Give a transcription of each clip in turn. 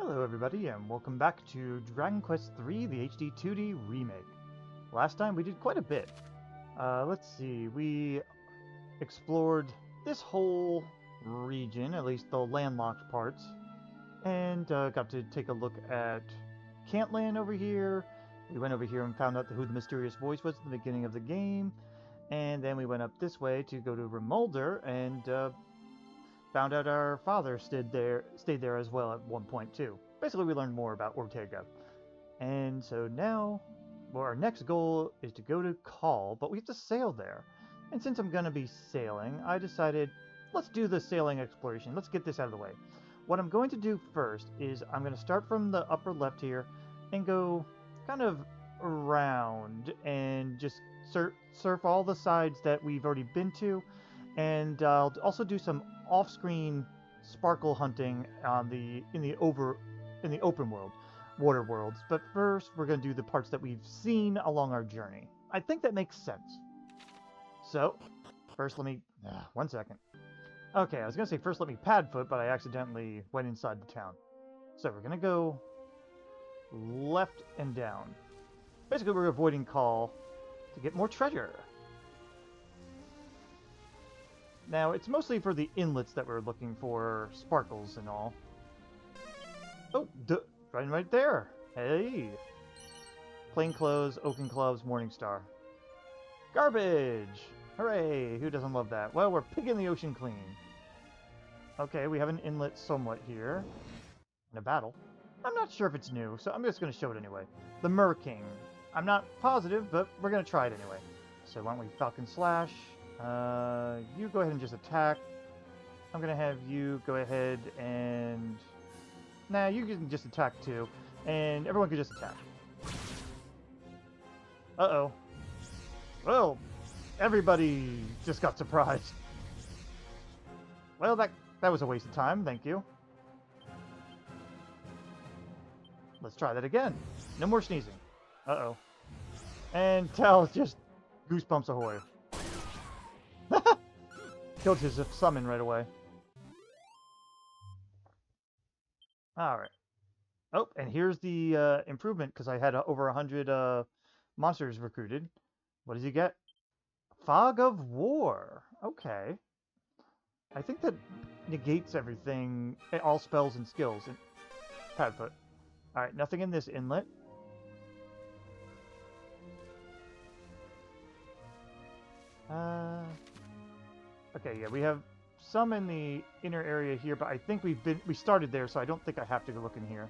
Hello everybody and welcome back to Dragon Quest III, the HD-2D remake. Last time we did quite a bit. Let's see, we explored this whole region, at least the landlocked parts, and got to take a look at Cantland over here. We went over here and found out who the mysterious voice was at the beginning of the game, and then we went up this way to go to Remulder and found out our father stayed there as well at one point too. Basically, we learned more about Ortega. And so now, well, our next goal is to go to Call, but we have to sail there. And since I'm going to be sailing, I decided, let's do the sailing exploration. Let's get this out of the way. What I'm going to do first is I'm going to start from the upper left here and go kind of around and just surf all the sides that we've already been to. And I'll also do some off-screen sparkle hunting on in the open world, water worlds. But first, we're going to do the parts that we've seen along our journey. I think that makes sense. So, first let me... one second. Okay, I was going to say first let me pad foot, but I accidentally went inside the town. So we're going to go left and down. Basically, we're avoiding Call to get more treasure. Now, it's mostly for the inlets that we're looking for sparkles and all. Oh, right there. Hey. Plainclothes, Oaken Clubs, Morningstar. Garbage! Hooray! Who doesn't love that? Well, we're picking the ocean clean. Okay, we have an inlet somewhat here. In a battle. I'm not sure if it's new, so I'm just going to show it anyway. The Mer King. I'm not positive, but we're going to try it anyway. So why don't we Falcon Slash? You go ahead and just attack. I'm going to have you go ahead and... Nah, you can just attack too. And everyone can just attack. Uh-oh. Well, everybody just got surprised. Well, that was a waste of time, thank you. Let's try that again. No more sneezing. Uh-oh. And Tal just goosebumps ahoy. Killed his summon right away. Alright. Oh, and here's the improvement, because I had over 100 monsters recruited. What does he get? Fog of War. Okay. I think that negates everything, all spells and skills. And Padfoot. Alright, nothing in this inlet. Okay, yeah, we have some in the inner area here, but I think we started there, so I don't think I have to go look in here.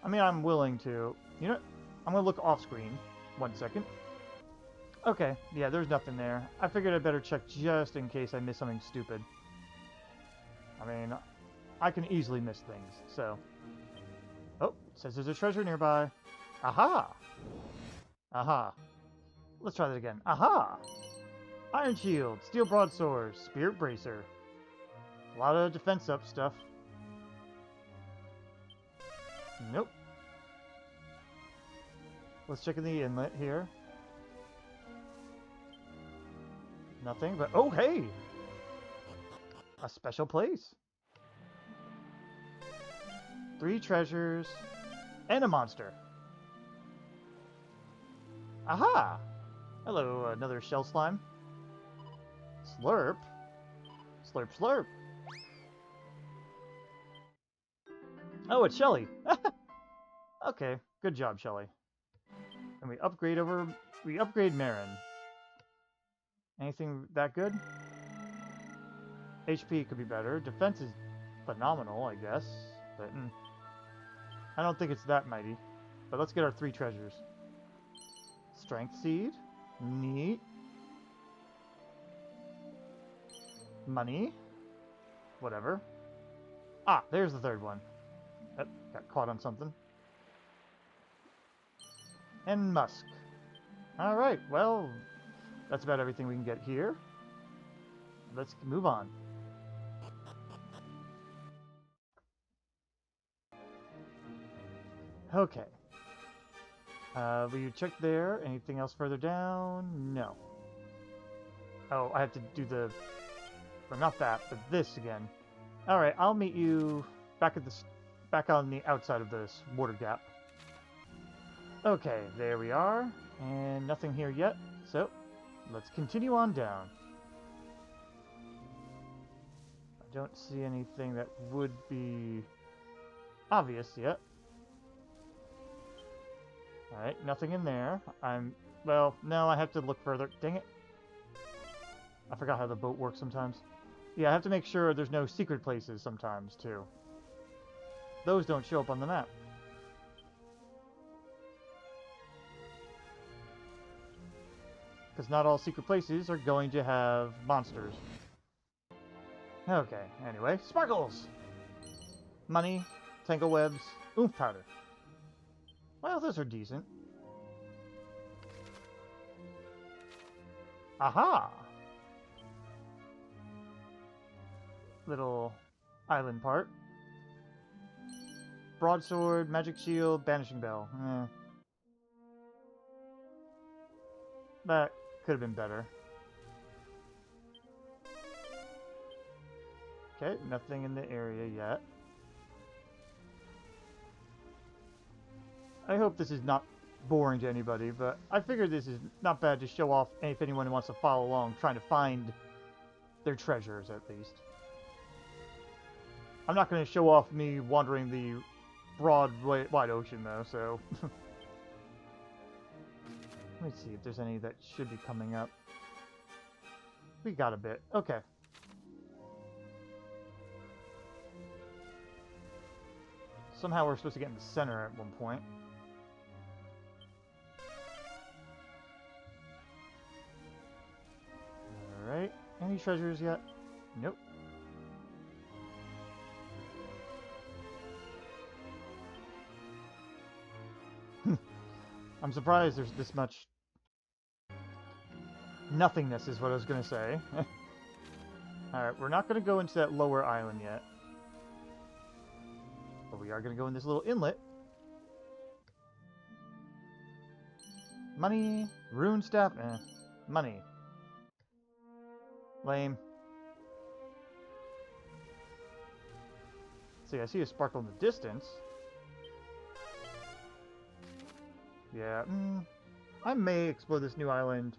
I mean, I'm willing to. You know, I'm gonna look off screen. 1 second. Okay, yeah, there's nothing there. I figured I'd better check just in case I miss something stupid. I mean, I can easily miss things, so. Oh, it says there's a treasure nearby. Aha! Aha. Let's try that again. Aha! Iron Shield, Steel Broadsword, Spirit Bracer. A lot of defense up stuff. Nope. Let's check in the inlet here. Nothing, but oh hey! A special place. 3 treasures and a monster. Aha! Hello, another shell slime. Slurp. Slurp, slurp. Oh, it's Shelly. Okay, good job, Shelly. And we upgrade Marin. Anything that good? HP could be better. Defense is phenomenal, I guess. But I don't think it's that mighty. But let's get our 3 treasures. Strength Seed. Neat. Money. Whatever. Ah, there's the 3rd one. Oh, got caught on something. And Musk. Alright, well, that's about everything we can get here. Let's move on. Okay. We checked there. Anything else further down? No. Oh, I have to do the... Well, not that, but this again. Alright, I'll meet you back at the back on the outside of this water gap. Okay, there we are. And nothing here yet, so let's continue on down. I don't see anything that would be obvious yet. Alright, nothing in there. Well, no, I have to look further. Dang it. I forgot how the boat works sometimes. Yeah, I have to make sure there's no secret places sometimes, too. Those don't show up on the map. Because not all secret places are going to have monsters. Okay, anyway, sparkles! Money, tangle webs, oomph powder. Well, those are decent. Aha! Little island part. Broadsword, magic shield, banishing bell. That could have been better. Okay, nothing in the area yet. I hope this is not boring to anybody, but I figured this is not bad to show off if anyone wants to follow along, trying to find their treasures at least. I'm not going to show off me wandering the broad, wide ocean though, so... Let me see if there's any that should be coming up. We got a bit. Okay. Somehow we're supposed to get in the center at one point. Alright. Any treasures yet? Nope. I'm surprised there's this much nothingness is what I was going to say. Alright, we're not going to go into that lower island yet. But we are going to go in this little inlet. Money, rune staff, money. Lame. See, I see a sparkle in the distance. Yeah, I may explore this new island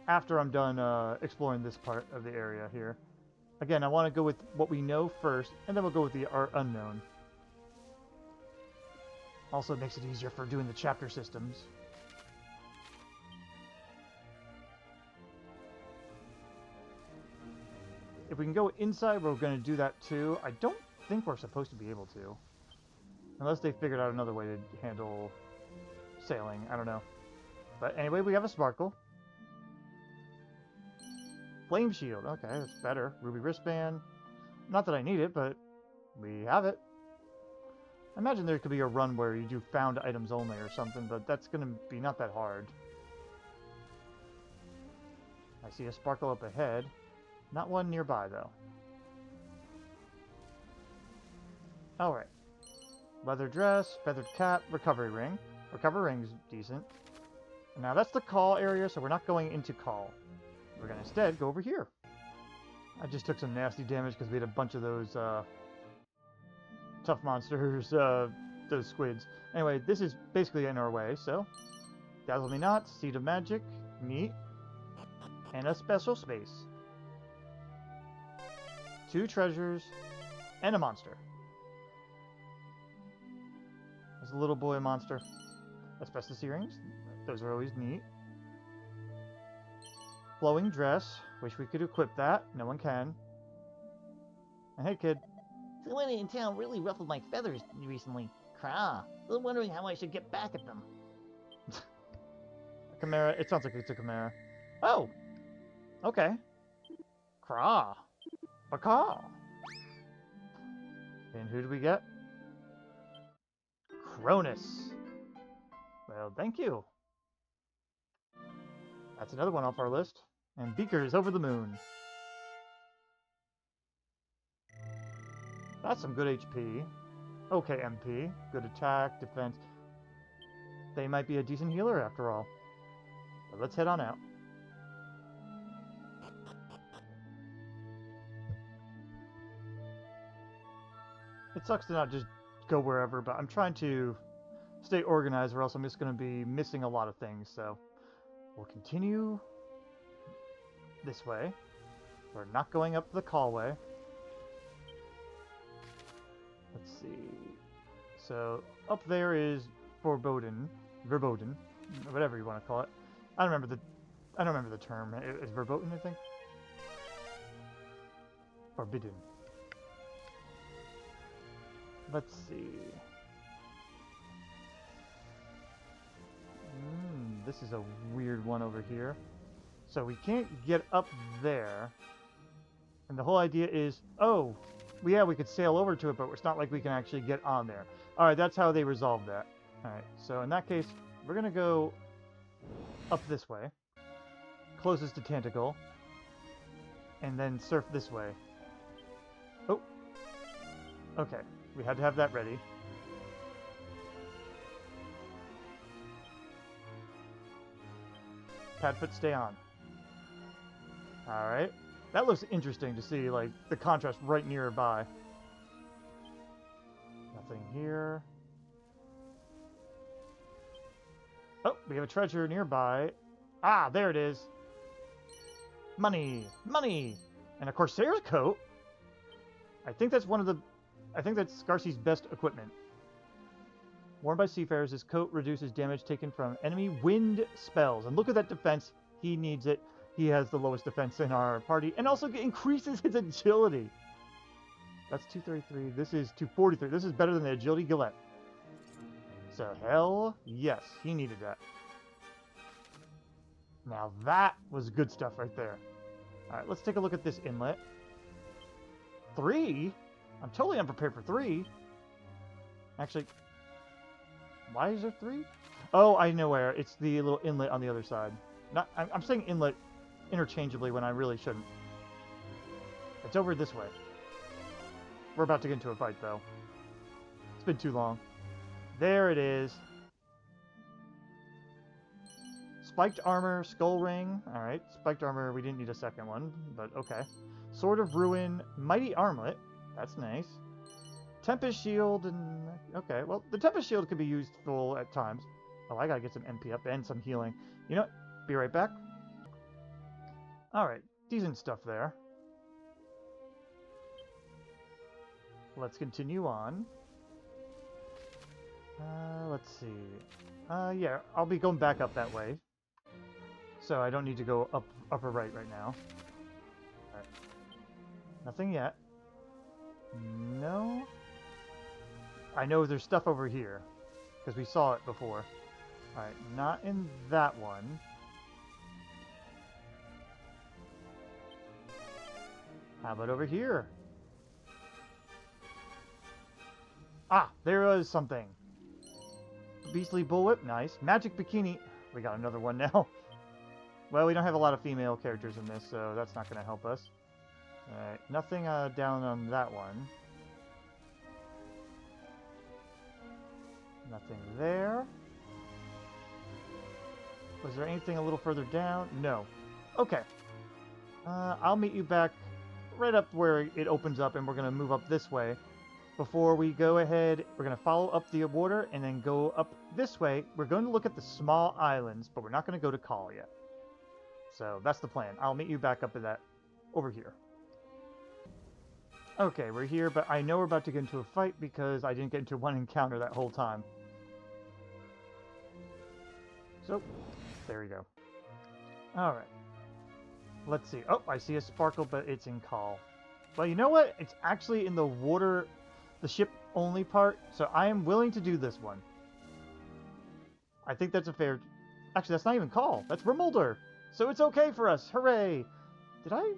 after I'm done exploring this part of the area here. Again, I want to go with what we know first, and then we'll go with the unknown. Also, it makes it easier for doing the chapter systems. If we can go inside, we're going to do that too. I don't think we're supposed to be able to. Unless they figured out another way to handle sailing. I don't know. But anyway, we have a sparkle. Flame shield. Okay, that's better. Ruby wristband. Not that I need it, but we have it. I imagine there could be a run where you do found items only or something, but that's going to be not that hard. I see a sparkle up ahead. Not one nearby, though. Alright. Leather dress, feathered cap, recovery ring. Recovery ring's decent. Now that's the call area, so we're not going into call. We're going to instead go over here. I just took some nasty damage because we had a bunch of those tough monsters, those squids. Anyway, this is basically in our way, so... Dazzle Me Not, Seed of Magic, meat, and a special space. 2 treasures, and a monster. There's a little boy monster. Asbestos earrings, those are always neat. Flowing dress, wish we could equip that, no one can. And hey kid. Someone in town really ruffled my feathers recently. Crah. I'm wondering how I should get back at them. A chimera, it sounds like it's a chimera. Oh! Okay. Crah. Bacaw. And who do we get? Cronus. Well, thank you. That's another one off our list. And Beaker's over the moon. That's some good HP. Okay, MP. Good attack, defense. They might be a decent healer after all. But let's head on out. It sucks to not just go wherever, but I'm trying to stay organized or else I'm just going to be missing a lot of things. So we'll continue this way. We're not going up the causeway. Let's see. So up there is Verboten, whatever you want to call it. I don't remember the term. It's Verboten, I think. Forbidden. Let's see. This is a weird one over here. So we can't get up there. And the whole idea is, oh, yeah, we could sail over to it, but it's not like we can actually get on there. Alright, that's how they resolved that. Alright, so in that case, we're going to go up this way. Closest to Tentacle. And then surf this way. Oh. Okay, we had to have that ready. Padfoot, stay on. Alright. That looks interesting to see, like, the contrast right nearby. Nothing here. Oh, we have a treasure nearby. Ah, there it is. Money! Money! And a Corsair's coat? I think that's Scarcy's best equipment. Worn by seafarers, his coat reduces damage taken from enemy wind spells. And look at that defense. He needs it. He has the lowest defense in our party. And also increases his agility. That's 233. This is 243. This is better than the agility Gillette. So, hell yes. He needed that. Now that was good stuff right there. Alright, let's take a look at this inlet. 3? I'm totally unprepared for 3. Actually, why is there 3? Oh, I know where. It's the little inlet on the other side. I'm saying inlet interchangeably when I really shouldn't. It's over this way. We're about to get into a fight, though. It's been too long. There it is. Spiked armor, skull ring. Alright, spiked armor, we didn't need a second one, but okay. Sword of Ruin, mighty armlet. That's nice. Tempest shield, and okay, well, the Tempest shield could be used full at times. Oh, I gotta get some MP up and some healing. You know what? Be right back. Alright, decent stuff there. Let's continue on. Let's see. Yeah, I'll be going back up that way. So I don't need to go up upper right now. Alright. Nothing yet. No. I know there's stuff over here. Because we saw it before. Alright, not in that one. How about over here? Ah, there was something. Beastly bullwhip, nice. Magic bikini. We got another one now. Well, we don't have a lot of female characters in this, so that's not going to help us. Alright, nothing down on that one. Nothing there. Was there anything a little further down? No. Okay. I'll meet you back right up where it opens up, and we're going to move up this way. Before we go ahead, we're going to follow up the water and then go up this way. We're going to look at the small islands, but we're not going to go to Call yet. So that's the plan. I'll meet you back up at that over here. Okay, we're here, but I know we're about to get into a fight because I didn't get into one encounter that whole time. So, there we go. Alright. Let's see. Oh, I see a sparkle, but it's in Call. Well, you know what? It's actually in the water, the ship-only part, so I am willing to do this one. I think that's a fair... Actually, that's not even Call. That's Remolder. So it's okay for us. Hooray! Did I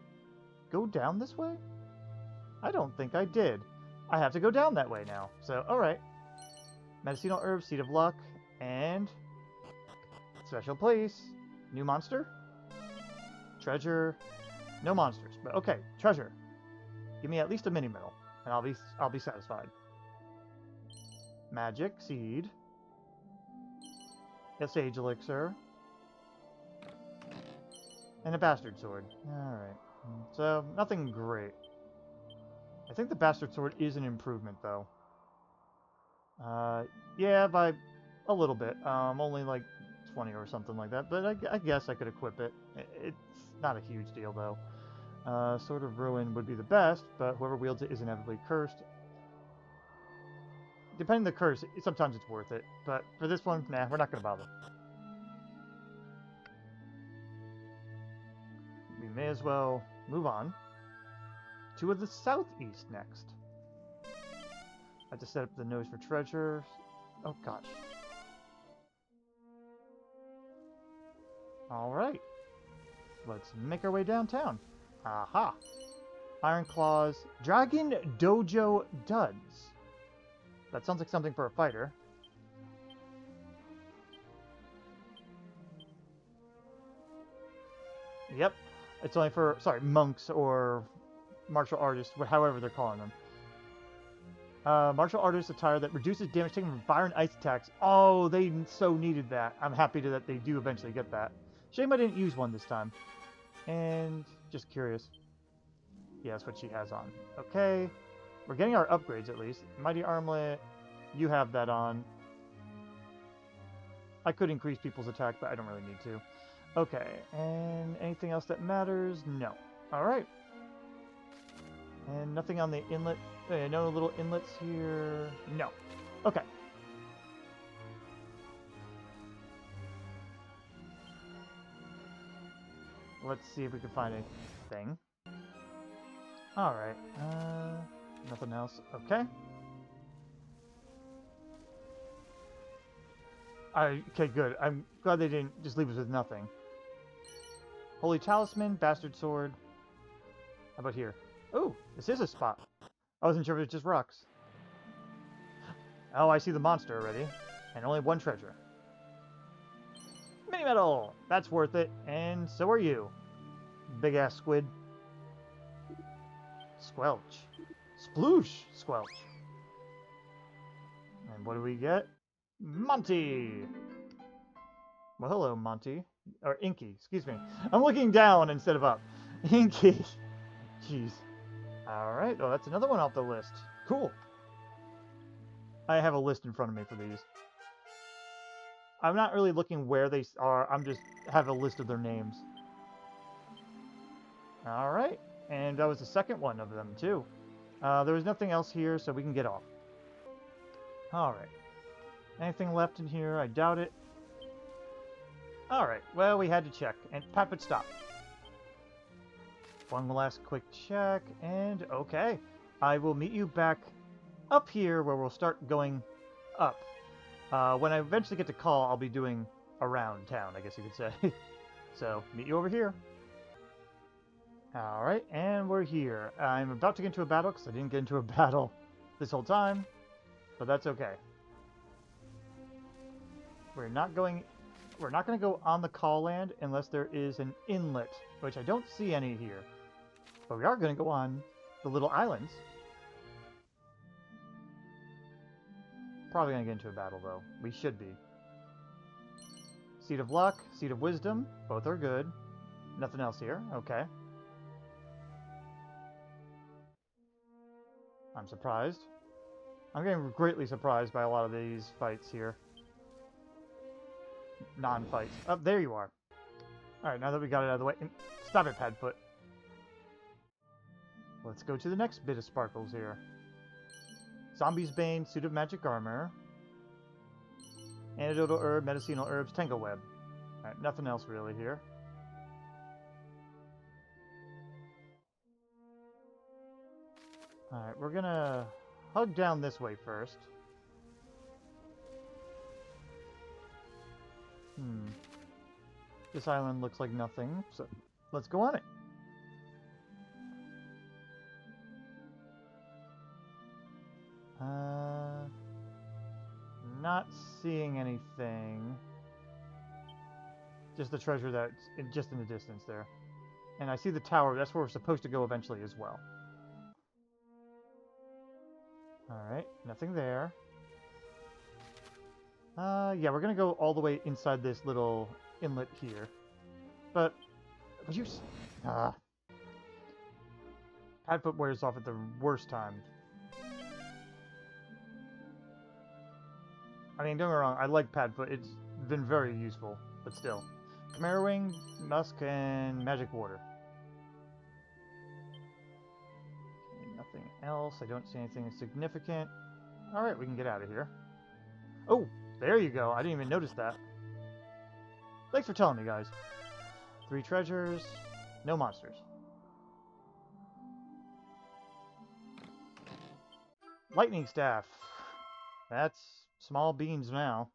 go down this way? I don't think I did. I have to go down that way now. So, alright. Medicinal herb, seed of luck, and... special place. New monster? Treasure. No monsters, but okay. Treasure. Give me at least a mini medal, and I'll be satisfied. Magic seed. A sage elixir. And a bastard sword. Alright. So, nothing great. I think the bastard sword is an improvement, though. Yeah, by a little bit. Only like 20 or something like that, but I guess I could equip it. It's not a huge deal, though. Sword of Ruin would be the best, but whoever wields it is inevitably cursed. Depending on the curse, sometimes it's worth it, but for this one, nah, we're not going to bother. We may as well move on to the southeast next. I have to set up the nose for treasure. Oh, gosh. Alright. Let's make our way downtown. Aha! Iron Claws, Dragon Dojo Duds. That sounds like something for a fighter. Yep. It's only for, sorry, monks or martial artists, however they're calling them. Martial artist attire that reduces damage taken from fire and ice attacks. Oh, they so needed that. I'm happy that they do eventually get that. Shame I didn't use one this time. And just curious. Yeah, that's what she has on. Okay. We're getting our upgrades at least. Mighty Armlet, you have that on. I could increase people's attack, but I don't really need to. Okay, and anything else that matters? No. Alright. And nothing on the inlet. No little inlets here. No. Okay. Let's see if we can find anything. Alright. Nothing else. Okay. Okay, good. I'm glad they didn't just leave us with nothing. Holy Talisman, Bastard Sword. How about here? Oh, this is a spot. I wasn't sure if it was just rocks. Oh, I see the monster already. And only one treasure. Mini Metal! That's worth it. And so are you. Big ass squid. Squelch. Sploosh! Squelch. And what do we get? Monty! Well, hello, Monty. Or Inky, excuse me. I'm looking down instead of up. Inky. Jeez. Alright, well, that's another one off the list. Cool. I have a list in front of me for these. I'm not really looking where they are. I'm just have a list of their names. Alright. And that was the second one of them, too. There was nothing else here, so we can get off. Alright. Anything left in here? I doubt it. Alright, well, we had to check. And Pat, stop. One last quick check, and okay. I will meet you back up here where we'll start going up. When I eventually get to call, I'll be doing around town, I guess you could say. So, meet you over here. Alright, and we're here. I'm about to get into a battle, because I didn't get into a battle this whole time. But that's okay. We're not going to go on the call land unless there is an inlet, which I don't see any here. But we are going to go on the little islands. Probably going to get into a battle, though. We should be. Seed of Luck, Seed of Wisdom. Both are good. Nothing else here. Okay. I'm surprised. I'm getting greatly surprised by a lot of these fights here. Non-fights. Oh, there you are. Alright, now that we got it out of the way... Stop it, Padfoot. Let's go to the next bit of sparkles here. Zombie's Bane, Suit of Magic Armor. Antidotal Herb, Medicinal Herbs, Tangle Web. Alright, nothing else really here. Alright, we're gonna hug down this way first. This island looks like nothing, so let's go on it. Not seeing anything. Just the treasure that's just in the distance there. And I see the tower. That's where we're supposed to go eventually as well. Alright, nothing there. Yeah, we're gonna go all the way inside this little inlet here. But, would you... Padfoot wears off at the worst time. I mean, don't get me wrong, I like Padfoot. It's been very useful, but still. Chimera Wing, Musk, and Magic Water. Okay, nothing else. I don't see anything significant. Alright, we can get out of here. Oh, there you go. I didn't even notice that. Thanks for telling me, guys. 3 treasures, no monsters. Lightning Staff. That's small beans now.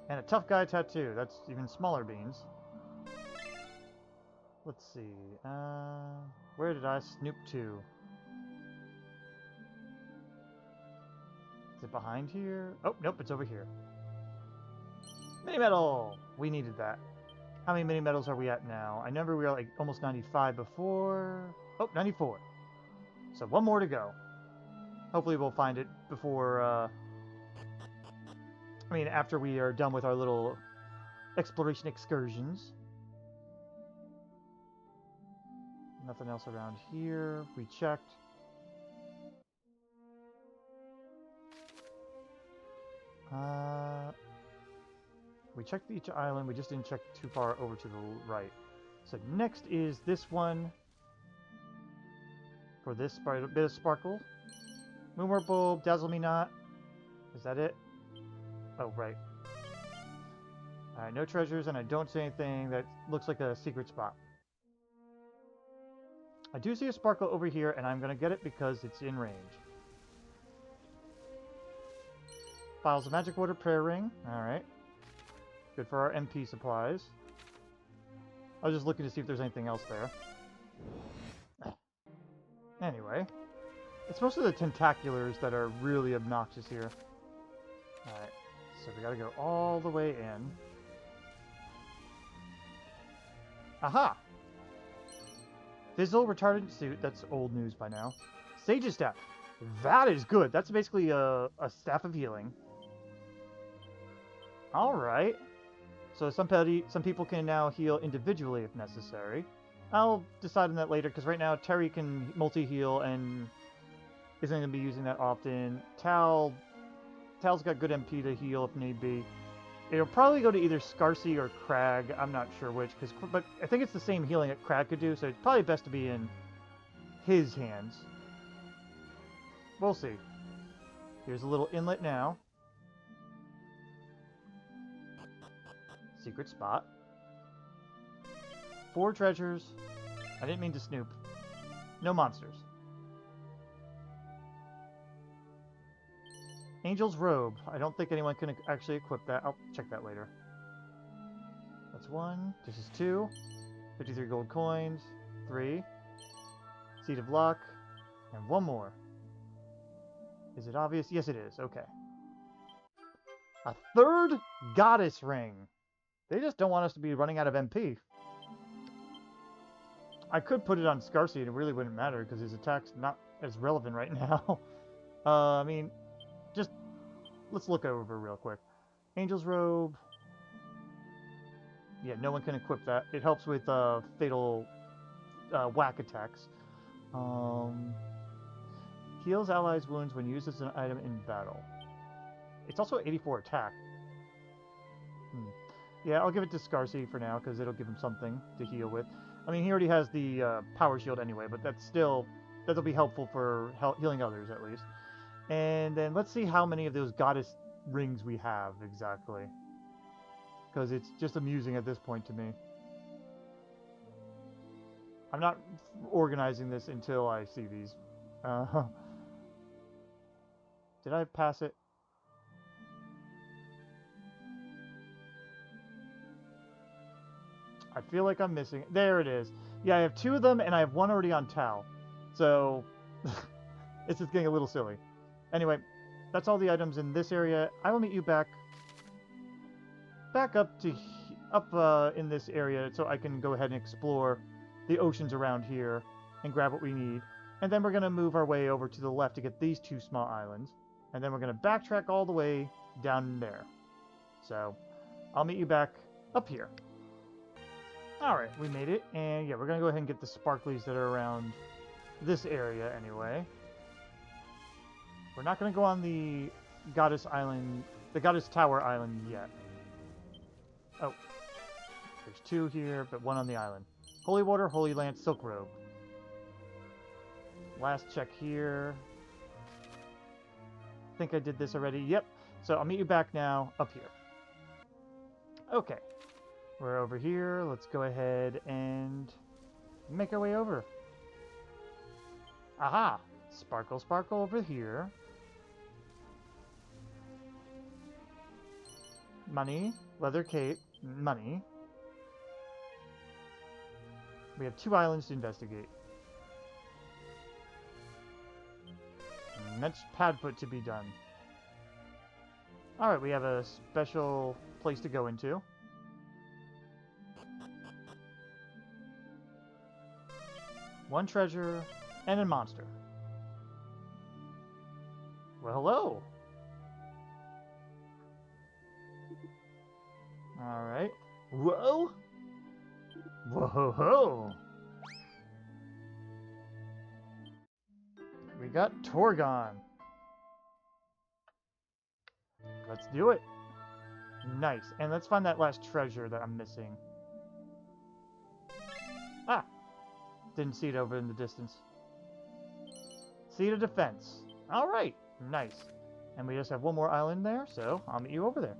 And a tough guy tattoo. That's even smaller beans. Let's see. Where did I snoop to? Is it behind here? Oh, nope, it's over here. Mini medal! We needed that. How many mini medals are we at now? I remember we were like almost 95 before. Oh, 94. So one more to go. Hopefully we'll find it before, after we are done with our little exploration excursions. Nothing else around here. We checked. We checked each island. We just didn't check too far over to the right. So next is this one. For this bit of sparkle. Moonwort Bulb, Dazzle Me Not. Is that it? Oh, right. Alright, no treasures, and I don't see anything that looks like a secret spot. I do see a sparkle over here, and I'm going to get it because it's in range. Files of Magic Water, Prayer Ring. Alright. Good for our MP supplies. I was just looking to see if there's anything else there. Anyway. It's mostly the tentaculars that are really obnoxious here. Alright. So we gotta go all the way in. Aha! Fizzle retardant suit. That's old news by now. Sage's Staff. That is good. That's basically a staff of healing. Alright. So some people can now heal individually if necessary. I'll decide on that later, because right now Terry can multi-heal and isn't going to be using that often. Tal's got good MP to heal if need be. It'll probably go to either Scarcy or Crag. I'm not sure which, but I think it's the same healing that Crag could do, so it's probably best to be in his hands. We'll see. Here's a little inlet now. Secret spot. 4 treasures. I didn't mean to snoop. No monsters. Angel's Robe. I don't think anyone can actually equip that. I'll check that later. That's 1. This is 2. 53 gold coins. 3. Seed of Luck. And 1 more. Is it obvious? Yes, it is. Okay. A 3rd Goddess Ring. They just don't want us to be running out of MP. I could put it on Scarcy and it really wouldn't matter because his attack's not as relevant right now. Just let's look over real quick. Angel's Robe. Yeah, no one can equip that. It helps with fatal whack attacks. Heals allies' wounds when used as an item in battle. It's also 84 attack. Yeah, I'll give it to Scarcy for now because it'll give him something to heal with. I mean, he already has the power shield anyway, but that'll be helpful for healing others at least. And then let's see how many of those goddess rings we have exactly, because it's just amusing at this point to me. I'm not organizing this until I see these. Did I pass it? I feel like I'm missing it. There it is. Yeah, I have 2 of them, and I have 1 already on Tal. So, it's just getting a little silly. Anyway, that's all the items in this area. I will meet you back up in this area so I can go ahead and explore the oceans around here and grab what we need. And then we're going to move our way over to the left to get these 2 small islands. And then we're going to backtrack all the way down there. So, I'll meet you back up here. Alright, we made it. And yeah, we're going to go ahead and get the sparklies that are around this area anyway. We're not going to go on the Goddess Island, the Goddess Tower Island yet. Oh. There's 2 here, but 1 on the island. Holy Water, Holy Lance, Silk Robe. Last check here. I think I did this already. Yep. So I'll meet you back now up here. Okay. We're over here. Let's go ahead and make our way over. Aha! Sparkle, sparkle over here. Money. Leather cape. Money. We have 2 islands to investigate. And that's Padfoot to be done. Alright, we have a special place to go into. One treasure and a monster. Well, hello! Alright. Whoa! Whoa-ho-ho! We got Torgon. Let's do it. Nice. And let's find that last treasure that I'm missing. Ah! Didn't see it over in the distance. Seat of Defense. Alright. Nice. And we just have 1 more island there, so I'll meet you over there.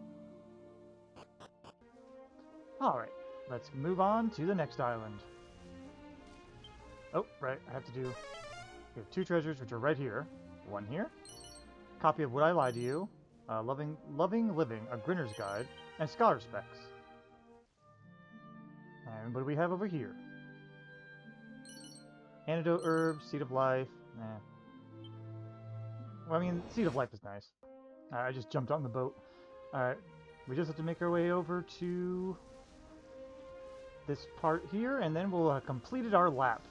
Alright. Let's move on to the next island. Oh, right. I have to do... We have 2 treasures, which are right here. 1 here. Copy of Would I Lie to You. Loving Living, A Grinner's Guide. And Scholar Specs. And what do we have over here? Antidote Herb, Seed of Life. Well, I mean, Seed of Life is nice. I just jumped on the boat. Alright. We just have to make our way over to... this part here, and then we'll have completed our lap.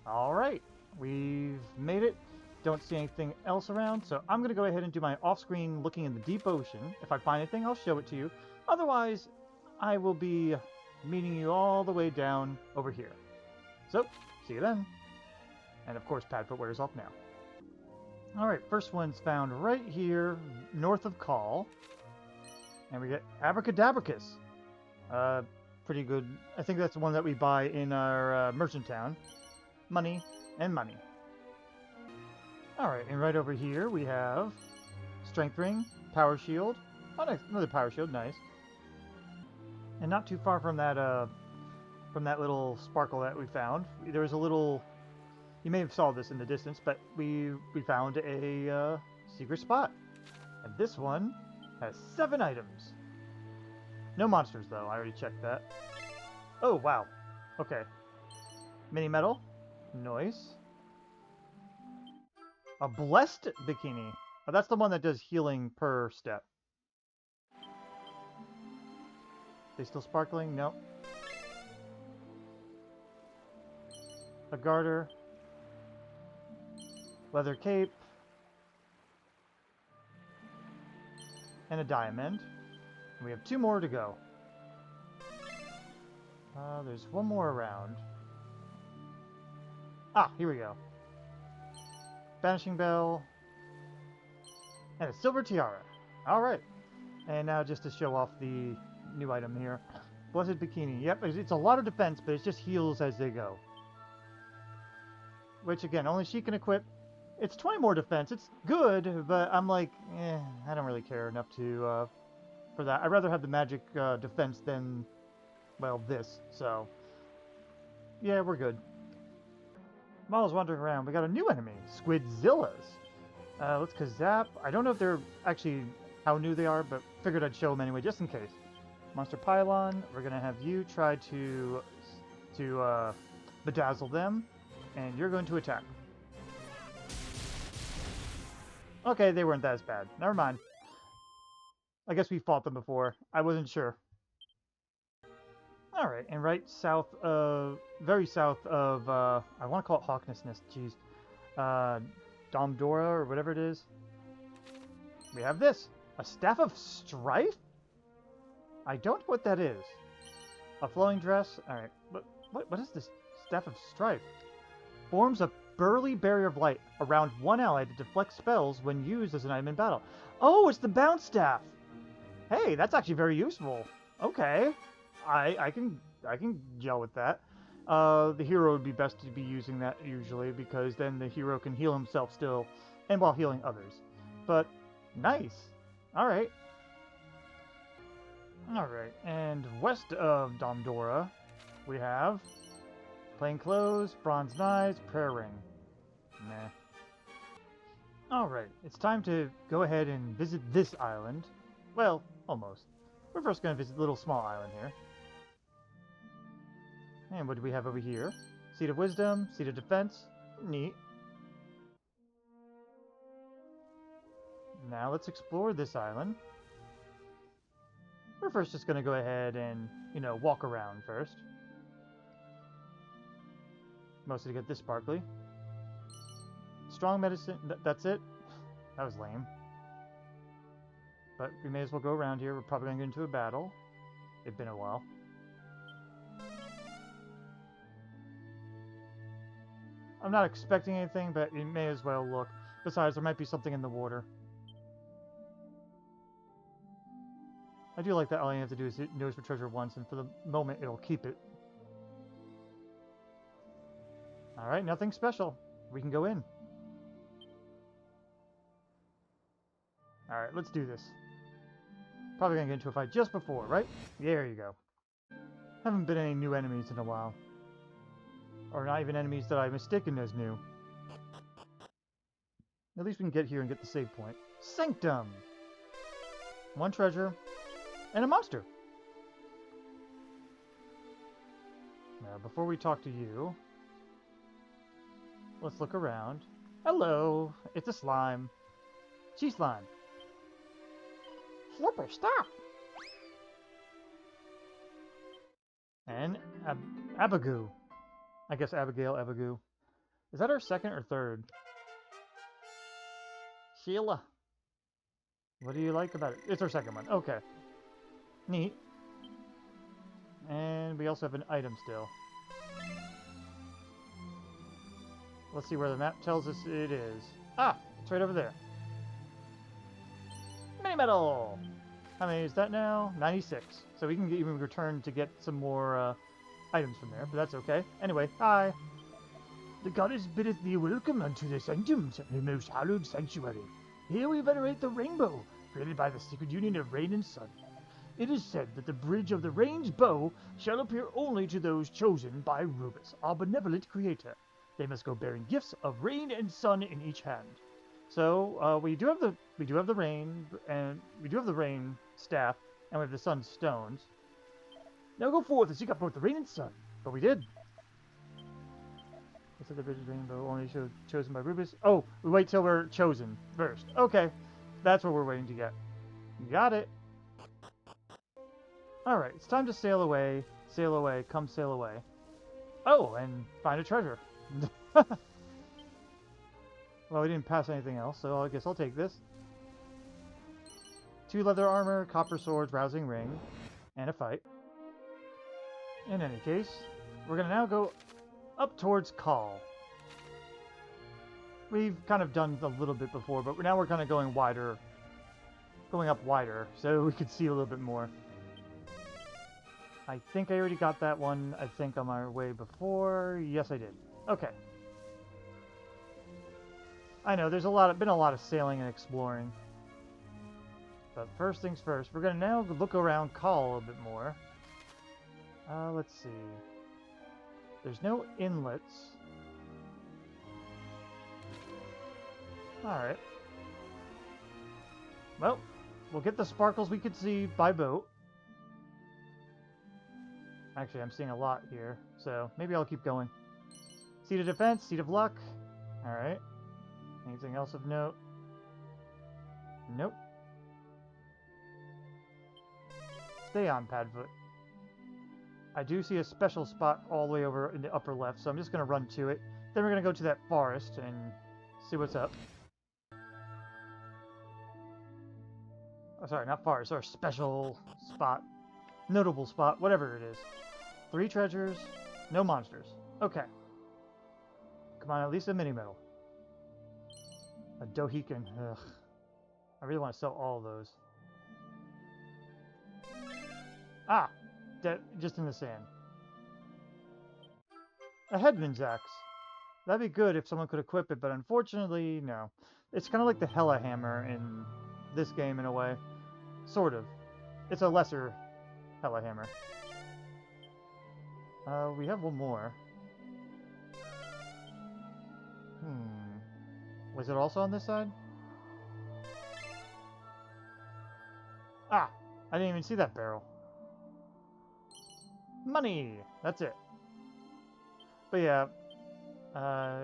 Alright, we've made it. Don't see anything else around, so I'm going to go ahead and do my off-screen looking in the deep ocean. If I find anything, I'll show it to you. Otherwise, I will be meeting you all the way down over here. So, see you then. And of course, Padfoot wears off now. Alright, first one's found right here, north of Call. And we get Abracadabricus. Pretty good. I think that's the one that we buy in our merchant town. Money and money. Alright, and right over here we have Strength Ring, Power Shield. Oh, nice. Another Power Shield, nice. And not too far from that little sparkle that we found, there was a little... You may have saw this in the distance, but we found a secret spot. And this one has 7 items. No monsters, though. I already checked that. Oh, wow. Okay. Mini metal. Noise. A blessed bikini. Oh, that's the one that does healing per step. They still sparkling? Nope. A garter. Leather cape. And a diamond. We have 2 more to go. There's 1 more around. Ah, here we go. Banishing Bell. And a silver tiara. Alright. And now just to show off the new item here. Blessed Bikini. Yep, it's a lot of defense, but it just heals as they go. Which, again, only she can equip. It's 20 more defense. It's good, but I'm like, I don't really care enough to... for that. I'd rather have the magic defense than, well, this. So, yeah, we're good. While I was wandering around, we got a new enemy, Squidzillas. Let's Kazap. I don't know if they're actually how new they are, but figured I'd show them anyway, just in case. Monster Pylon. We're gonna have you try to bedazzle them, and you're going to attack. Okay, they weren't that as bad. Never mind. I guess we fought them before. I wasn't sure. Alright, and right south of... very south of... I want to call it Hawkness Nest, jeez. Domdora, or whatever it is. We have this. A Staff of Strife? I don't know what that is. A flowing dress? Alright, what is this Staff of Strife? Forms a burly barrier of light around one ally to deflect spells when used as an item in battle. Oh, it's the bounce staff! Hey, that's actually very useful. Okay. I can gel with that. The hero would be best to be using that usually, because then the hero can heal himself still, and while healing others. But, nice. Alright. Alright, and west of Domdora, we have plain clothes, bronze knives, prayer ring. Meh. Alright, it's time to go ahead and visit this island. Well, almost. We're first going to visit the little small island here. And what do we have over here? Seat of Wisdom, Seat of Defense. Neat. Now let's explore this island. We're first just going to go ahead and, walk around first. Mostly to get this sparkly. Strong medicine, that's it? That was lame. But we may as well go around here. We're probably going to get into a battle. It's been a while. I'm not expecting anything, but it may as well look. Besides, there might be something in the water. I do like that all you have to do is hit nose for treasure once, and for the moment, it'll keep it. Alright, nothing special. We can go in. Alright, let's do this. Probably gonna get into a fight just before, right? There you go. Haven't been any new enemies in a while. Or not even enemies that I mistaken as new. At least we can get here and get the save point. Sanctum! One treasure. And a monster! Now, before we talk to you, let's look around. Hello! It's a slime. Cheese slime. Flipper, stop! And Abagoo. I guess Abigail, Abagoo. Is that our second or third? Sheila. What do you like about it? It's our second one. Okay. Neat. And we also have an item still. Let's see where the map tells us it is. Ah! It's right over there. Mini medal! How many is that now? 96. So we can even return to get some more items from there, but that's okay. Anyway, hi! The goddess biddeth thee welcome unto the Sanctum, the most hallowed sanctuary. Here we venerate the rainbow, created by the secret union of rain and sun. It is said that the bridge of the rain's bow shall appear only to those chosen by Rubus, our benevolent creator. They must go bearing gifts of rain and sun in each hand. So we do have the rain, and we do have the rain staff, and we have the sun stones. Now go forth and seek out both the rain and sun. But we did. It said the bridge of rainbow only chosen by Rubus. Oh, we wait till we're chosen first. Okay, that's what we're waiting to get. Got it. Alright, it's time to sail away, come sail away. Oh, and find a treasure. Well, we didn't pass anything else, so I guess I'll take this. 2 leather armor, copper swords, rousing ring, and a fight. In any case, we're going to now go up towards Call. We've kind of done a little bit before, but now we're kind of going up wider, so we could see a little bit more. I think I already got that one, I think, on my way before. Yes, I did. Okay. I know, there's been a lot of sailing and exploring. But first things first, we're going to now look around Call a bit more. Let's see. There's no inlets. Alright. Well, we'll get the sparkles we could see by boat. Actually, I'm seeing a lot here, so maybe I'll keep going. Seat of Defense, Seat of Luck. Alright. Anything else of note? Nope. Stay on, Padfoot. I do see a special spot all the way over in the upper left, so I'm just going to run to it. Then we're going to go to that forest and see what's up. Oh, sorry, not forest, or special spot. Notable spot, whatever it is. 3 treasures, no monsters. Okay. Come on, at least a mini medal. A Dohican. Ugh. I really want to sell all of those. Ah! Just in the sand. A Headman's Axe. That'd be good if someone could equip it, but unfortunately, no. It's kind of like the Hella Hammer in this game in a way. Sort of. It's a lesser Hella Hammer. We have one more. Was it also on this side? Ah! I didn't even see that barrel. Money! That's it. But yeah.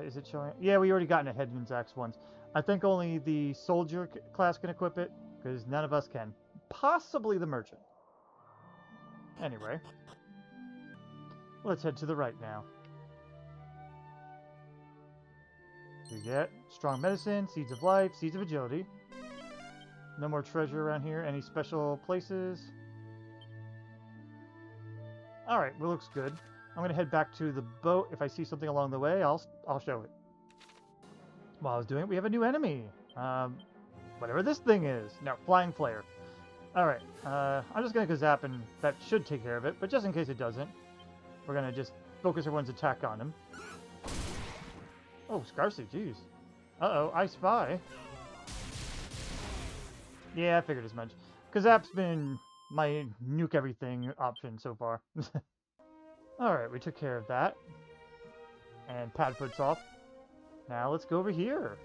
Is it showing? Yeah, we already gotten a Headman's Axe once. I think only the Soldier class can equip it, because none of us can. Possibly the Merchant. Anyway. Let's head to the right now. We get Strong Medicine, Seeds of Life, Seeds of Agility. No more treasure around here. Any special places? Alright, well, looks good. I'm going to head back to the boat. If I see something along the way, I'll show it. While I was doing it, we have a new enemy. Whatever this thing is. No, Flying Flare. Alright, I'm just going to go zap, and that should take care of it. But just in case it doesn't, we're going to just focus everyone's attack on him. Oh, Scarcy, jeez. Uh-oh, I spy. Yeah, I figured as much. Kazap's been my nuke everything option so far. Alright, we took care of that. And Padfoot's off. Now let's go over here.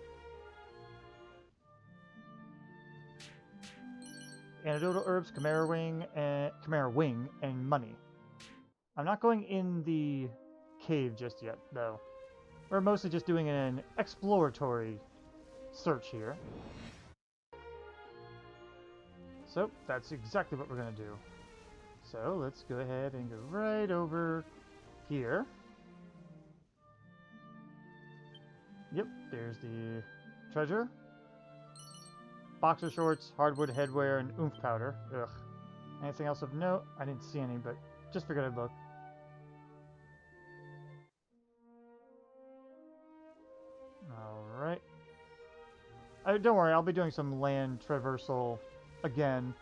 Antidotal herbs, Chimera Wing, and money. I'm not going in the cave just yet, though. We're mostly just doing an exploratory search here. So, that's exactly what we're going to do. So, let's go ahead and go right over here. Yep, there's the treasure. Boxer shorts, hardwood headwear, and oomph powder. Ugh. Anything else of note? I didn't see any, but just figured I'd look. Alright. Don't worry, I'll be doing some land traversal again.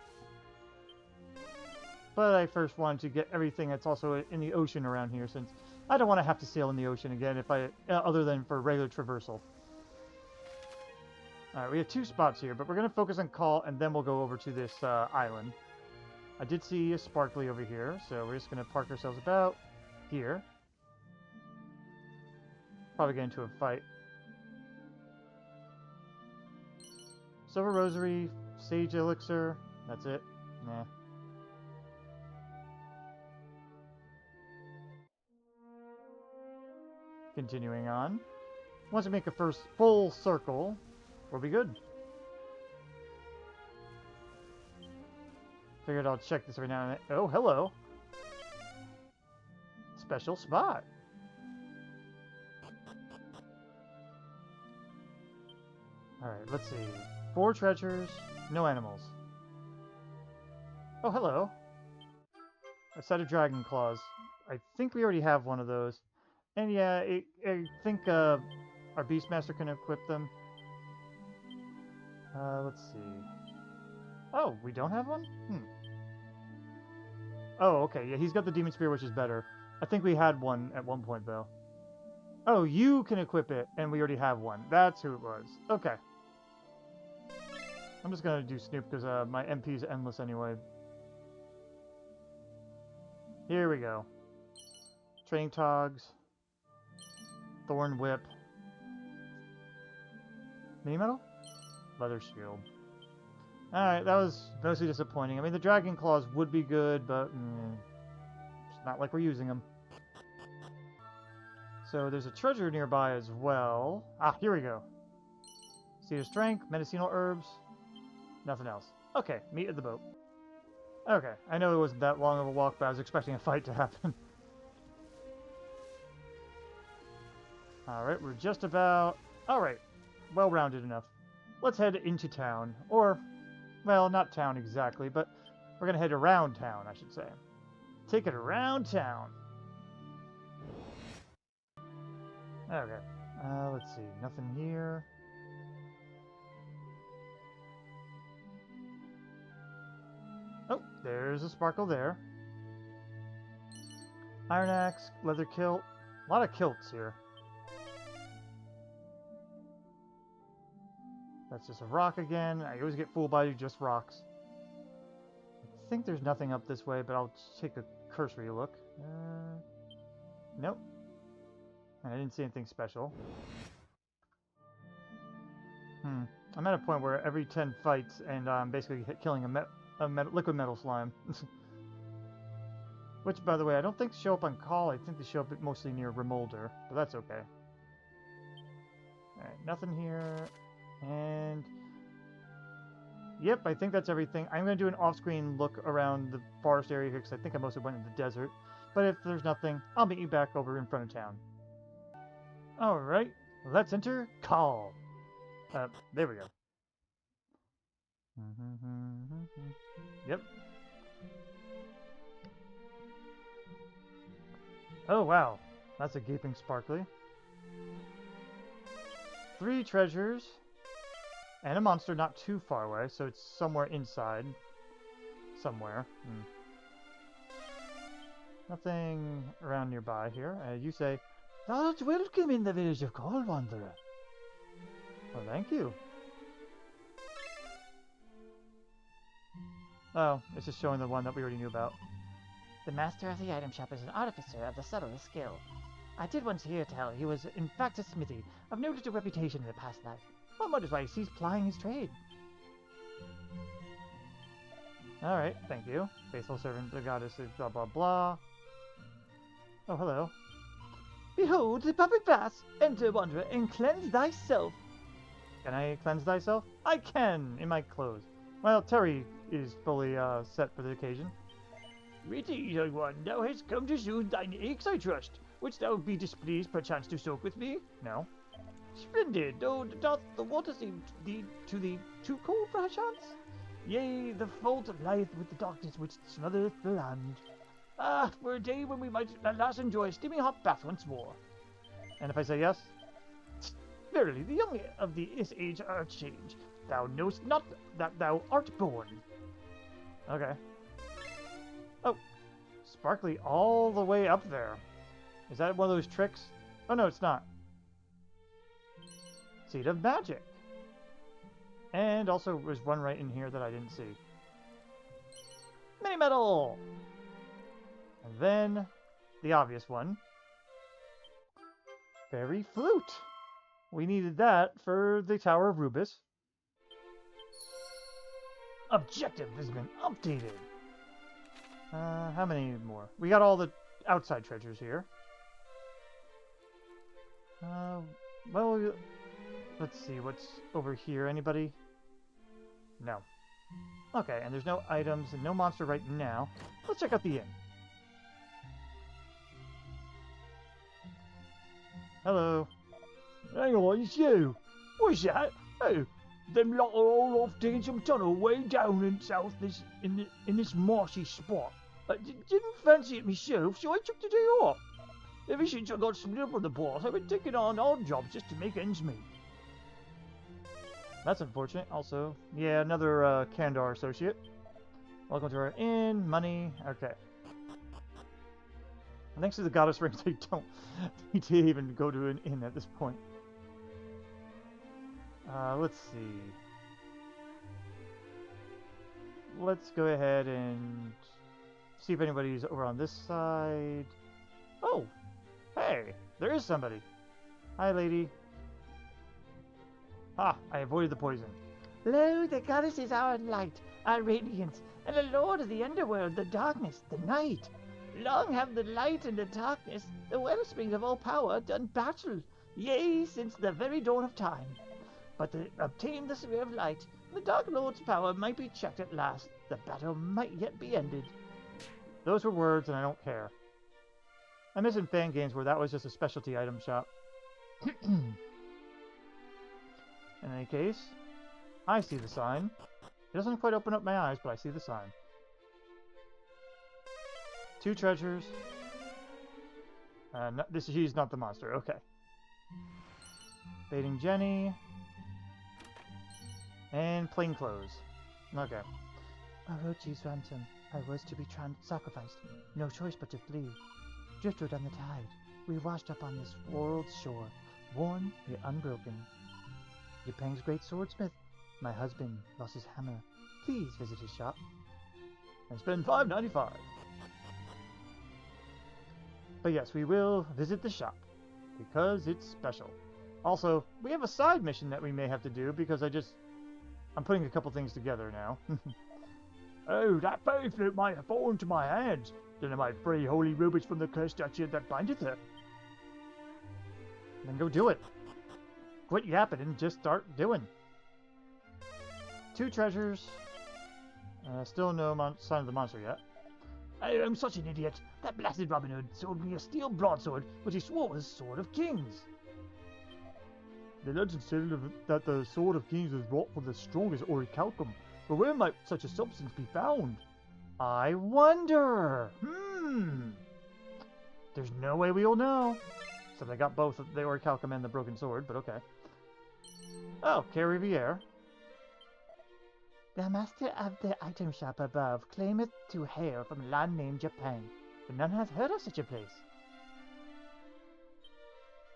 But I first wanted to get everything that's also in the ocean around here, since I don't want to have to sail in the ocean again if other than for regular traversal. Alright, we have two spots here, but we're going to focus on Call, and then we'll go over to this island. I did see a Sparkly over here, so we're just going to park ourselves about here. Probably get into a fight. Silver Rosary, Sage Elixir, that's it. Nah. Continuing on. Once we make a first full circle, we'll be good. Figured I'll check this right now and then. Oh, hello. Special spot. Alright, let's see. 4 treasures, no animals. Oh, hello. A set of dragon claws. I think we already have one of those. And yeah, I think our Beastmaster can equip them. Let's see. Oh, we don't have one? Oh, okay. Yeah, he's got the Demon Spear, which is better. I think we had one at one point, though. Oh, you can equip it, and we already have one. That's who it was. Okay. I'm just gonna do Snoop, because my MP is endless anyway. Here we go. Training Togs. Thorn Whip. Mini Metal? Leather Shield. Alright, that was mostly disappointing. I mean, the Dragon Claws would be good, but it's not like we're using them. So there's a treasure nearby as well. Ah, here we go. Seed of Strength, Medicinal Herbs. Nothing else. Okay, meet at the boat. Okay, I know it wasn't that long of a walk, but I was expecting a fight to happen. Alright, we're just about... Alright, well-rounded enough. Let's head into town. Or, well, not town exactly, but we're going to head around town, I should say. Take it around town. Okay. Let's see. Nothing here. Oh, there's a sparkle there. Iron axe, leather kilt. A lot of kilts here. That's just a rock again. I always get fooled by just rocks. I think there's nothing up this way, but I'll take a cursory look. Nope. And I didn't see anything special. I'm at a point where every 10 fights, and I'm basically killing a liquid metal slime. Which, by the way, I don't think show up on call. I think they show up mostly near Remolder, but that's okay. Alright, nothing here. And... Yep, I think that's everything. I'm going to do an off-screen look around the forest area here, because I think I mostly went in the desert. But if there's nothing, I'll meet you back over in front of town. Alright, let's enter call. There we go. Yep. Oh, wow. That's a gaping sparkly. 3 treasures. And a monster not too far away, so it's somewhere inside. Somewhere. Nothing around nearby here. You say, "Thou art welcome in the village of Call, Wanderer." Well, thank you. Oh, it's just showing the one that we already knew about. The master of the item shop is an artificer of the subtlest skill. I did once hear tell he was in fact a smithy of noted reputation in the past life. One wonders why he ceased plying his trade. Alright, thank you. Faithful servant, the goddess is blah blah blah. Oh, hello. Behold the public baths. Enter, wanderer, and cleanse thyself. Can I cleanse thyself? I can, in my clothes. Well, Terry is fully set for the occasion. Greetings, young one. Thou hast come to soothe thine aches, I trust. Wouldst thou be displeased perchance to soak with me? No. Splendid. Oh, doth the water seem to thee too cold, perchance? Yea, the fault lieth with the darkness which smothereth the land. Ah, for a day when we might at last enjoy a steaming hot bath once more. And if I say yes? Verily, the young of this age are changed. Thou knowest not that thou art born. Okay. Oh, sparkly all the way up there. Is that one of those tricks? Oh no, it's not. Seed of Magic. And also there's one right in here that I didn't see. Mini Metal! And then the obvious one. Fairy Flute. We needed that for the Tower of Rubus. Objective has been updated. How many more? We got all the outside treasures here. Well, let's see what's over here. Anybody? No. Okay, and there's no items and no monster right now. Let's check out the inn. Hello. Hang on, it's you. What's that? Oh, them lot are all off digging some tunnel way down in south in this marshy spot. I didn't fancy it myself, so I took the day off. Ever since I got split up with the boss, I've been taking on odd jobs just to make ends meet. That's unfortunate. Also, yeah, another Kandar associate. Welcome to our inn. Money. Okay. And thanks to the goddess rings, I don't need to even go to an inn at this point. Let's see. Let's go ahead and see if anybody's over on this side. Oh! Hey! There is somebody! Hi, lady. Ah, I avoided the poison. Lo, the goddess is our light, our radiance, and the lord of the underworld, the darkness, the night. Long have the light and the darkness, the wellspring of all power, done battle, yea, since the very dawn of time. But to obtain the sphere of light, the Dark Lord's power might be checked at last. The battle might yet be ended. Those were words, and I don't care. I'm missing fan games where that was just a specialty item shop. In any case, I see the sign. It doesn't quite open up my eyes, but I see the sign. 2 treasures. She's not the monster. Okay. Baiting Jenny. And plain clothes. Okay. Orochi's ransom. I was to be sacrificed. No choice but to flee. Driftwood on the tide. We washed up on this world's shore. Worn yet unbroken. Jipang's great swordsmith. My husband lost his hammer. Please visit his shop. And spend $5.95. But yes, we will visit the shop. Because it's special. Also, we have a side mission that we may have to do because I'm putting a couple things together now. Oh, that fairy flute might have fallen to my hands. Then I might free holy rubies from the cursed statue that bindeth her. Then go do it. Quit yapping and just start doing. 2 treasures. Still no sign of the monster yet. I am such an idiot. That blasted Robin Hood sold me a steel broadsword, which he swore was Sword of Kings. The legend said that the Sword of Kings was wrought from the strongest orichalcum, but where might such a substance be found? I wonder! There's no way we'll know. Except I got both the orichalcum and the broken sword, but okay. Oh, Kay Riviere. The master of the item shop above claimeth to hail from a land named Jipang, but none hath heard of such a place.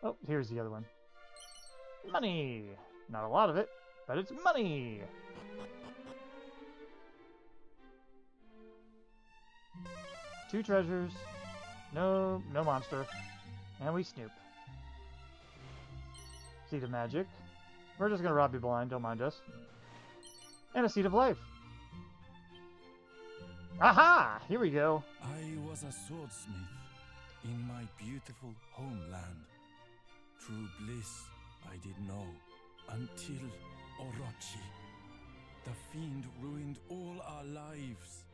Oh, here's the other one. Money! Not a lot of it, but it's money! Two treasures. No monster. And we snoop. Seed of magic. We're just gonna rob you blind, don't mind us. And a seed of life. Aha! Here we go. I was a swordsmith in my beautiful homeland. True bliss I did know until Orochi. The fiend ruined all our lives.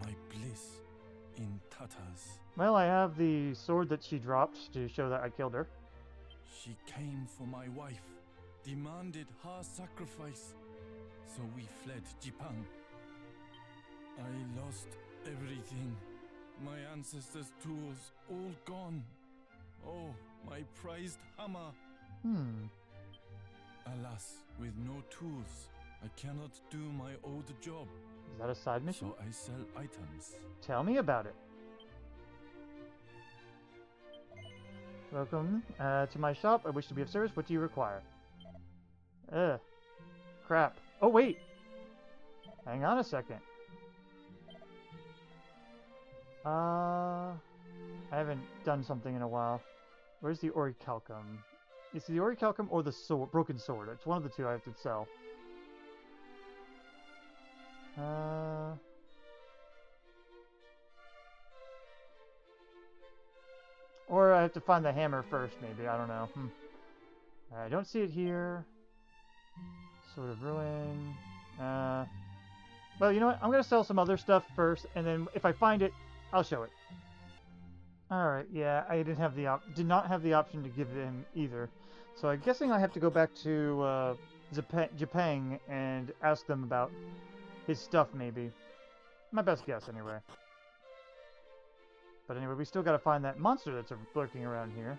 My bliss in tatters. Well, I have the sword that she dropped to show that I killed her. She came for my wife, demanded her sacrifice. So we fled Jipang. I lost everything. My ancestors' tools all gone. Oh, my prized hammer. Alas, with no tools, I cannot do my old job. Is that a side mission? So I sell items. Tell me about it. Welcome to my shop. I wish to be of service. What do you require? Crap. Oh, wait. Hang on a second. I haven't done something in a while. Where's the orichalcum? Is it the orichalcum or the sword, broken sword? It's one of the two I have to sell. Or I have to find the hammer first, maybe. I don't know. I don't see it here. Sword of Ruin. Well, you know what? I'm going to sell some other stuff first, and then if I find it, I'll show it. Alright, yeah, I did not have the option to give him either. So I'm guessing I have to go back to Jipang and ask them about his stuff, maybe. My best guess, anyway. But anyway, we still gotta find that monster that's lurking around here.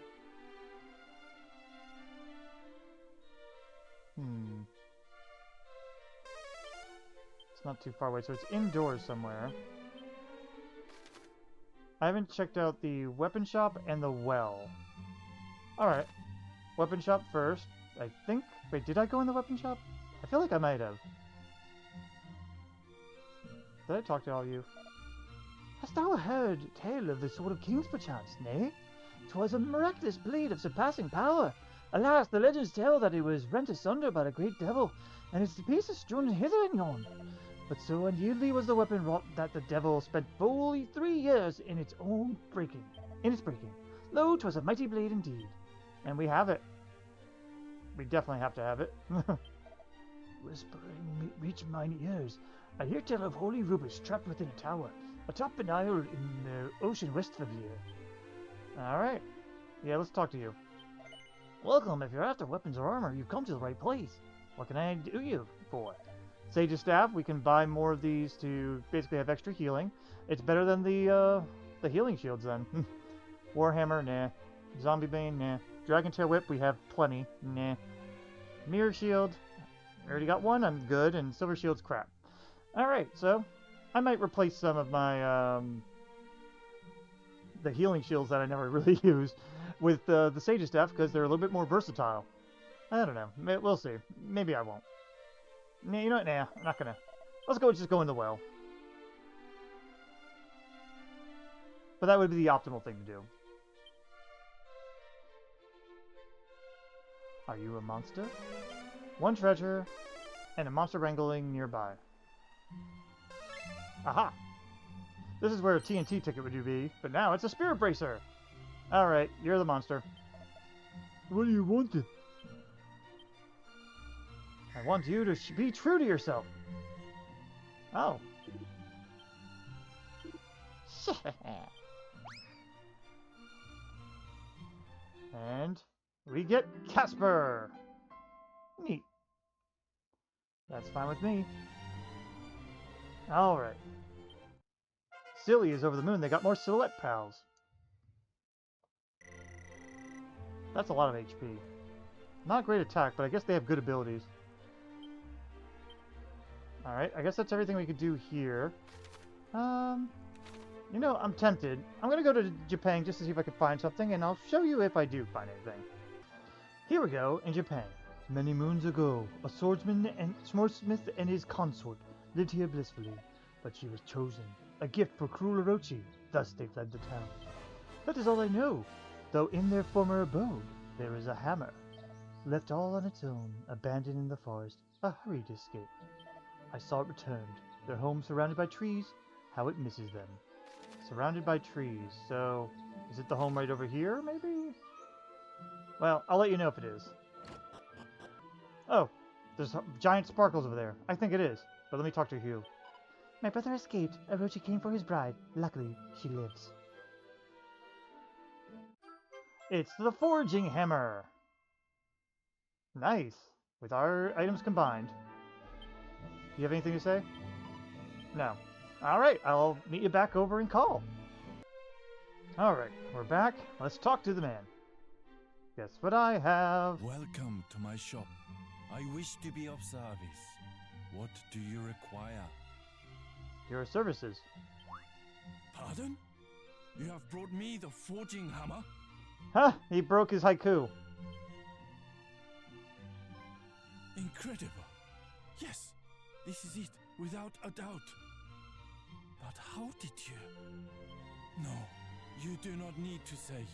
It's not too far away, so it's indoors somewhere. I haven't checked out the weapon shop and the well. Alright. Weapon shop first, I think. Wait, did I go in the weapon shop? I feel like I might have. Did I talk to all of you? Hast thou heard tale of the Sword of Kings, perchance, nay? 'Twas a miraculous blade of surpassing power. Alas, the legends tell that it was rent asunder by the great devil, and its pieces strewn hither and yon. But so unyieldly was the weapon wrought that the devil spent fully 3 years in its breaking. Lo, 'twas a mighty blade indeed. And we have it. We definitely have to have it. Whispering reach mine ears. I hear tell of holy rubies trapped within a tower, atop an isle in the ocean west of here. Alright. Yeah, let's talk to you. Welcome. If you're after weapons or armor, you've come to the right place. What can I do you for? Sage's Staff, we can buy more of these to basically have extra healing. It's better than the healing shields then. Warhammer, nah. Zombie Bane, nah. Dragon Tail Whip, we have plenty. Nah. Mirror Shield, I already got one, I'm good, and Silver Shield's crap. Alright, so I might replace some of my, the healing shields that I never really use with the Sage's Staff, because they're a little bit more versatile. I don't know. We'll see. Maybe I won't. Nah, you know what? Nah, I'm not gonna. Let's just go in the well. But that would be the optimal thing to do. Are you a monster? One treasure, and a monster wrangling nearby. Aha! This is where a TNT ticket would be, but now it's a spirit bracer! Alright, you're the monster. What do you want then? I want you to be true to yourself. Oh. And we get Casper! Neat. That's fine with me. Alright. Silly is over the moon. They got more Silhouette pals. That's a lot of HP. Not great attack, but I guess they have good abilities. Alright, I guess that's everything we could do here. You know, I'm tempted. I'm gonna go to Jipang just to see if I can find something, and I'll show you if I do find anything. Here we go, in Jipang. Many moons ago, a swordsmith and his consort lived here blissfully, but she was chosen. A gift for cruel Orochi, thus they fled the town. That is all I know, though in their former abode, there is a hammer. Left all on its own, abandoned in the forest, a hurried escape. I saw it returned, their home surrounded by trees, how it misses them. Surrounded by trees, so is it the home right over here, maybe? Well, I'll let you know if it is. Oh, there's giant sparkles over there. I think it is, but let me talk to Hugh. My brother escaped. Orochi came for his bride. Luckily, she lives. It's the forging hammer! Nice. With our items combined. You have anything to say? No. Alright, I'll meet you back over and call. Alright, we're back. Let's talk to the man. Guess what I have? Welcome to my shop. I wish to be of service. What do you require? Your services. Pardon? You have brought me the forging hammer? Huh! He broke his haiku. Incredible. Yes, this is it, without a doubt. But how did you? No, you do not need to say.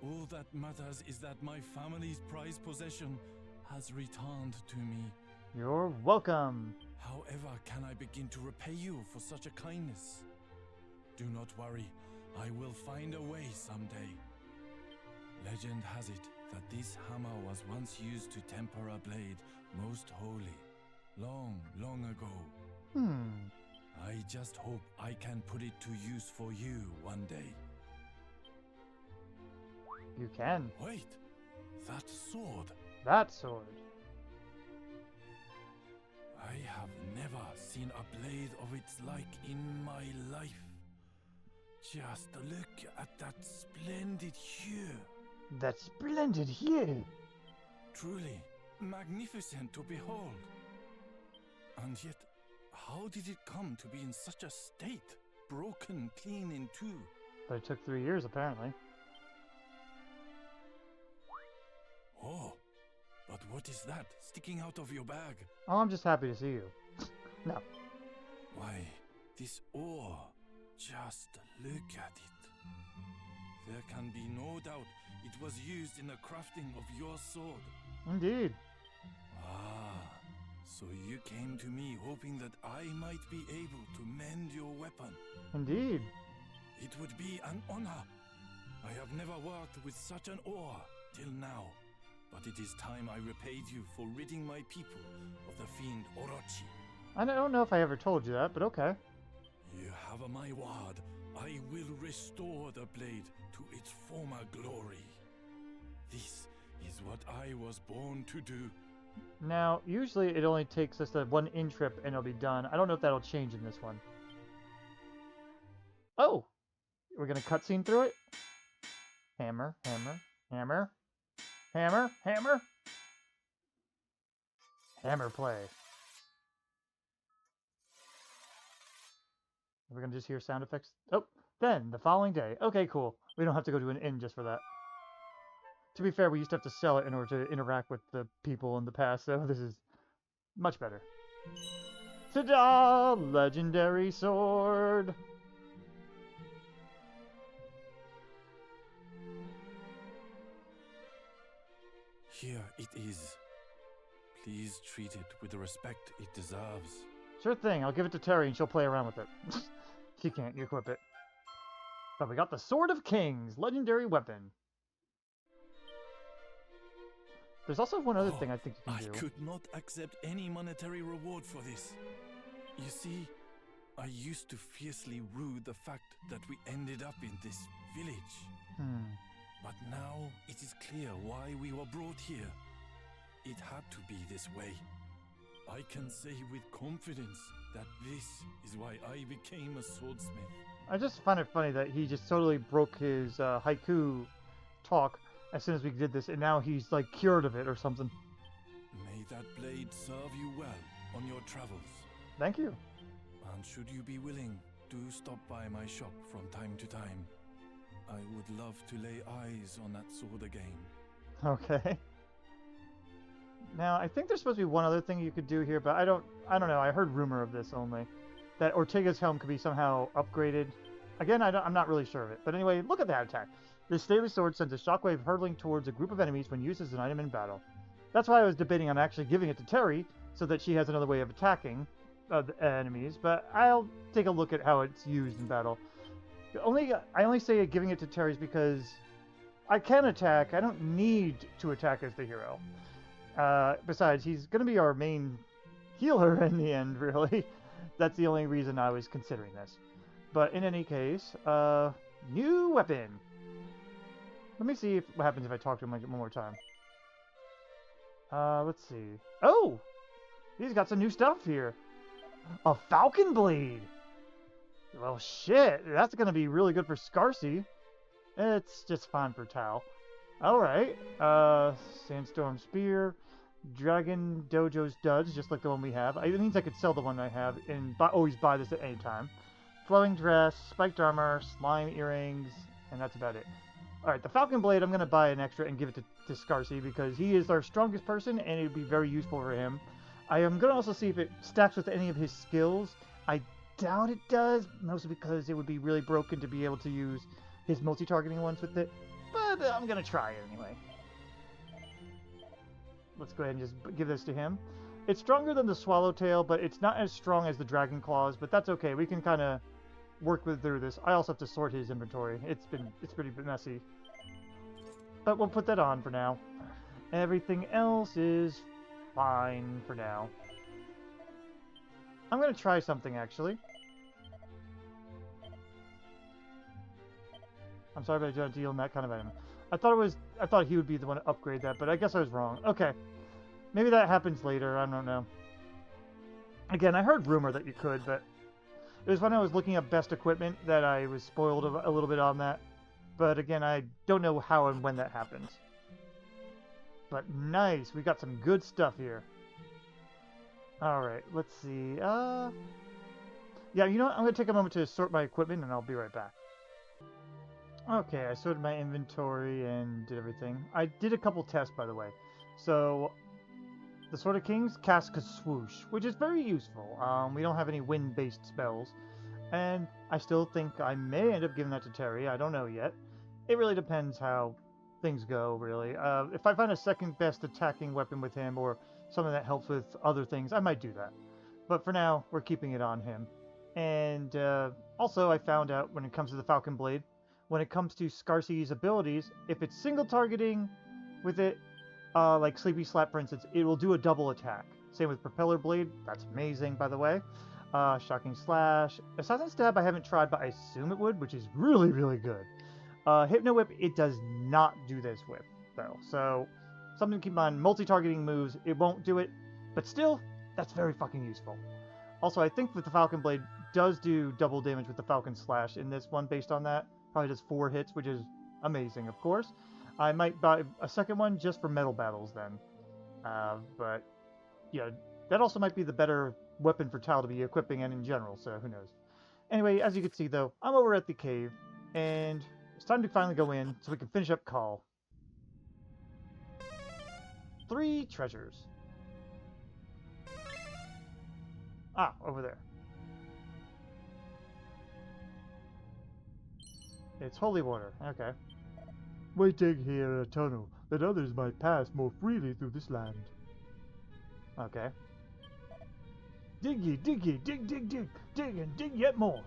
All that matters is that my family's prized possession has returned to me. You're welcome. However can I begin to repay you for such a kindness? Do not worry, I will find a way someday. Legend has it that this hammer was once used to temper a blade most holy, long ago. I just hope I can put it to use for you one day. You can. Wait, that sword. That sword. I have never seen a blade of its like in my life. Just look at that splendid hue. That splendid hue. Truly magnificent to behold. And yet, how did it come to be in such a state? Broken clean in two. But it took 3 years, apparently. Oh, but what is that sticking out of your bag? Oh, I'm just happy to see you. No. Why, this ore. Just look at it. There can be no doubt it was used in the crafting of your sword. Indeed. Ah, so you came to me hoping that I might be able to mend your weapon. Indeed. It would be an honor. I have never worked with such an ore till now. But it is time I repaid you for ridding my people of the fiend Orochi. I don't know if I ever told you that, but okay. You have my word. I will restore the blade to its former glory. This is what I was born to do. Now, usually it only takes us a 1 in trip and it'll be done. I don't know if that'll change in this one. Oh! We're gonna cutscene through it? Hammer, hammer, hammer. Hammer, hammer. Hammer play. We're gonna just hear sound effects. Oh, then the following day. Okay, cool. We don't have to go to an inn just for that. To be fair, we used to have to sell it in order to interact with the people in the past, so this is much better. Ta-da! Legendary sword! Here it is. Please treat it with the respect it deserves. Sure thing, I'll give it to Terry and she'll play around with it. She can't equip it. But we got the Sword of Kings, legendary weapon. There's also one other thing I think you can do. I could not accept any monetary reward for this. You see, I used to fiercely rue the fact that we ended up in this village. But now it is clear why we were brought here. It had to be this way. I can say with confidence that this is why I became a swordsmith. I just find it funny that he just totally broke his haiku talk as soon as we did this, and now he's like cured of it or something. May that blade serve you well on your travels. Thank you. And should you be willing, do stop by my shop from time to time. I would love to lay eyes on that sword again. Okay. Now, I think there's supposed to be one other thing you could do here, but I don't know. I heard rumor of this only. That Ortega's helm could be somehow upgraded. Again, I'm not really sure of it. But anyway, look at that attack. This stately sword sends a shockwave hurtling towards a group of enemies when used as an item in battle. That's why I was debating on actually giving it to Terry, so that she has another way of attacking the enemies. But I'll take a look at how it's used in battle. I only say giving it to Terry's because I can attack. I don't need to attack as the hero. Besides, he's going to be our main healer in the end, really. That's the only reason I was considering this. But in any case, new weapon. Let me see what happens if I talk to him like one more time. Let's see. Oh! He's got some new stuff here. A falcon blade! Well, shit. That's going to be really good for Scarcy. It's just fine for Tal. Alright. Sandstorm Spear. Dragon Dojo's Duds, just like the one we have. It means I could sell the one I have and always buy this at any time. Flowing Dress, Spiked Armor, Slime Earrings, and that's about it. Alright, the Falcon Blade, I'm going to buy an extra and give it to Scarcy because he is our strongest person and it would be very useful for him. I am going to also see if it stacks with any of his skills. I doubt it does, mostly because it would be really broken to be able to use his multi-targeting ones with it. But I'm going to try it anyway. Let's go ahead and just give this to him. It's stronger than the Swallowtail, but it's not as strong as the Dragon Claws, but that's okay. We can kind of work through this. I also have to sort his inventory. It's pretty messy. But we'll put that on for now. Everything else is fine for now. I'm going to try something, actually. I'm sorry, but I don't deal in that kind of item. I thought he would be the one to upgrade that, but I guess I was wrong. Okay. Maybe that happens later. I don't know. Again, I heard rumor that you could, but it was when I was looking up best equipment that I was spoiled a little bit on that. But again, I don't know how and when that happens. But nice. We got some good stuff here. Alright, let's see. Yeah, you know what? I'm going to take a moment to sort my equipment, and I'll be right back. Okay, I sorted my inventory and did everything. I did a couple tests, by the way. So, the Sword of Kings casts a swoosh, which is very useful. We don't have any wind-based spells. And I still think I may end up giving that to Terry. I don't know yet. It really depends how things go, really. If I find a second best attacking weapon with him, or something that helps with other things, I might do that. But for now, we're keeping it on him. And also, I found out when it comes to the Falcon Blade, when it comes to Scarcy's abilities, if it's single targeting with it, like Sleepy Slap for instance, it will do a double attack. Same with Propeller Blade, that's amazing by the way. Shocking Slash. Assassin Stab I haven't tried, but I assume it would, which is really, really good. Hypno Whip, it does not do this with, though. So, something to keep in mind, multi-targeting moves, it won't do it, but still, that's very fucking useful. Also, I think that the Falcon Blade does do double damage with the Falcon Slash in this one based on that. Probably does 4 hits, which is amazing, of course. I might buy a second one just for metal battles then. But yeah, that also might be the better weapon for Tal to be equipping and in general, so who knows. Anyway, as you can see though, I'm over at the cave, and it's time to finally go in so we can finish up Call. 3 treasures. Ah, over there. It's holy water. Okay. We dig here a tunnel that others might pass more freely through this land. Okay. Dig ye, dig ye, dig, dig, dig, dig, and dig yet more.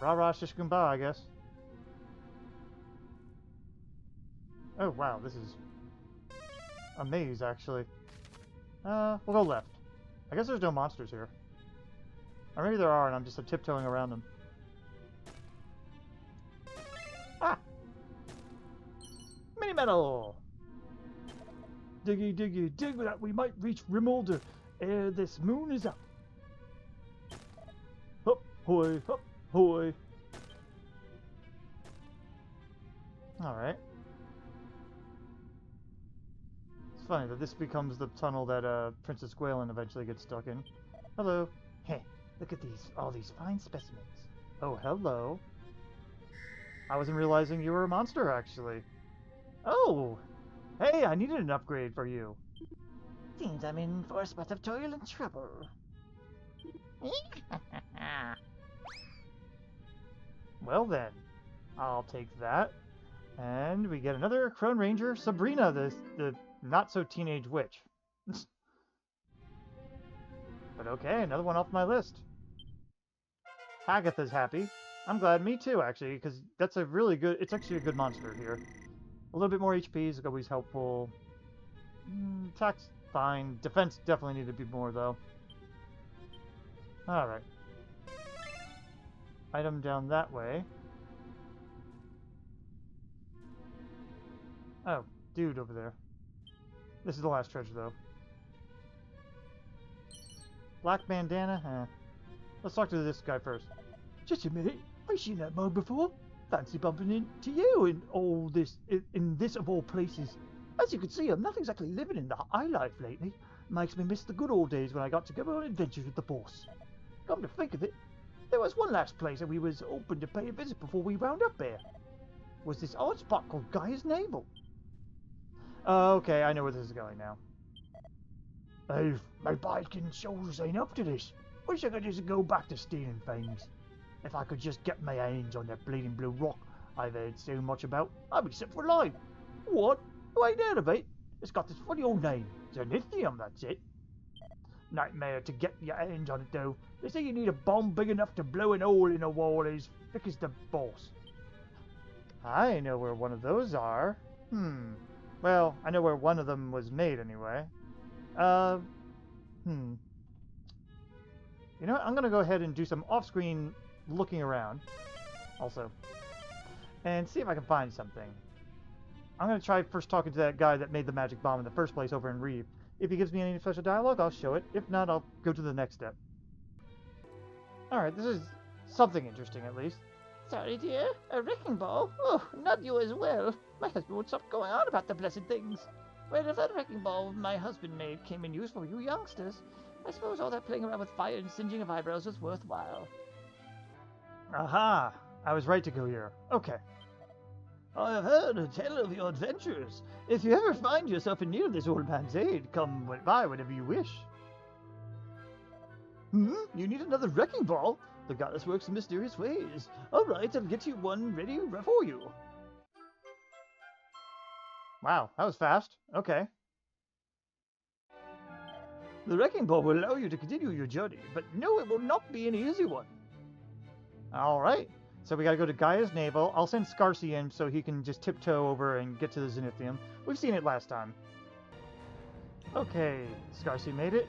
Rah rah shish kumbah, I guess. Oh wow, this is a maze actually. We'll go left. I guess there's no monsters here. Or maybe there are and I'm just tiptoeing around them. Ah! Mini metal! Diggy, diggy, dig that we might reach Rimolder ere this moon is up. Hop, hoy, hop, hoy. Alright. It's funny that this becomes the tunnel that Princess Gwaelin eventually gets stuck in. Hello. Heh, look at all these fine specimens. Oh, hello. I wasn't realizing you were a monster, actually. Oh! Hey, I needed an upgrade for you. Seems I'm in for a spot of toil and trouble. Well then, I'll take that. And we get another Crone Ranger, Sabrina, the not-so-teenage witch. But okay, another one off my list. Hagatha's happy. I'm glad, me too, actually, because that's a really good... It's actually a good monster here. A little bit more HP is always helpful. Attack's fine. Defense definitely need to be more, though. Alright. Item down that way. Oh, dude over there. This is the last treasure, though. Black bandana? Eh. Let's talk to this guy first. Just a minute, I've seen that mug before. Fancy bumping into you in all this, in this of all places. As you can see, I'm not exactly living in the high life lately. Makes me miss the good old days when I got to go on adventures with the boss. Come to think of it, there was one last place that we was hoping to pay a visit before we wound up there. Was this odd spot called Gaia's Navel. Okay, I know where this is going now. My Bidkin shoulders ain't up to this. Wish I could just go back to stealing things. If I could just get my hands on that bleeding blue rock I've heard so much about, I'd be set for life. What? You ain't heard of it? It's got this funny old name. Zenithium, that's it. Nightmare to get your hands on it, though. They say you need a bomb big enough to blow an hole in a wall as thick as the boss. I know where one of those are. Well, I know where one of them was made, anyway. You know what? I'm gonna go ahead and do some off-screen looking around, also, and see if I can find something. I'm gonna try first talking to that guy that made the magic bomb in the first place over in Reeve. If he gives me any special dialogue, I'll show it. If not, I'll go to the next step. Alright, this is something interesting, at least. Sorry, dear. A wrecking ball? Oh, not you as well. My husband would stop going on about the blessed things. Well, if that wrecking ball my husband made came in use for you youngsters, I suppose all that playing around with fire and singeing of eyebrows was worthwhile. Aha! I was right to go here. Okay. I have heard a tale of your adventures. If you ever find yourself in need of this old man's aid, come by whenever you wish. You need another wrecking ball? The goddess works in mysterious ways. All right, I'll get you one ready for you. Wow, that was fast. Okay. The wrecking ball will allow you to continue your journey, but no, it will not be an easy one. Alright. So we gotta go to Gaia's Navel. I'll send Scarcy in so he can just tiptoe over and get to the Zenithium. We've seen it last time. Okay, Scarcy made it.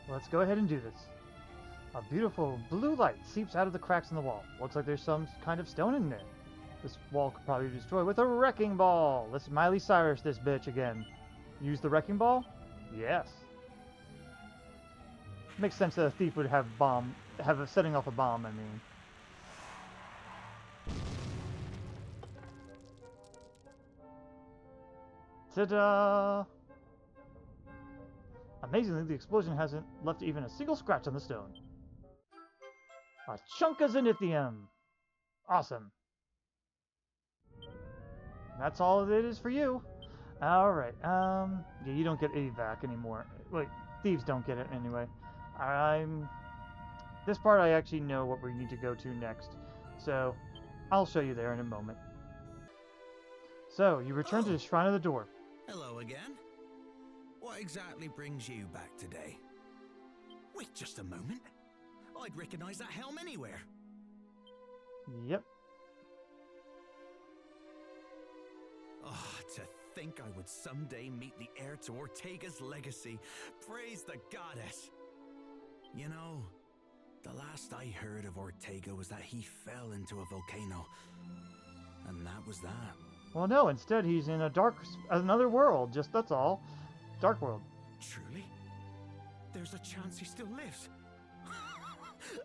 Let's go ahead and do this. A beautiful blue light seeps out of the cracks in the wall. Looks like there's some kind of stone in there. This wall could probably be destroyed with a wrecking ball. Let's Miley Cyrus this bitch again. Use the wrecking ball? Yes. Makes sense that a thief would have setting off a bomb, I mean. Ta-da! Amazingly, the explosion hasn't left even a single scratch on the stone. A chunk of zenithium! Awesome. That's all it is for you. Alright, yeah, you don't get evac anymore. Wait, thieves don't get it anyway. This part I actually know what we need to go to next, so I'll show you there in a moment. So, you return to the Shrine of the Door. Hello again. What exactly brings you back today? Wait just a moment. I'd recognize that helm anywhere. Yep. Oh, to think I would someday meet the heir to Ortega's legacy. Praise the goddess. You know, the last I heard of Ortega was that he fell into a volcano. And that was that. Well, no, instead he's in another world, just that's all. Dark world. Truly? There's a chance he still lives.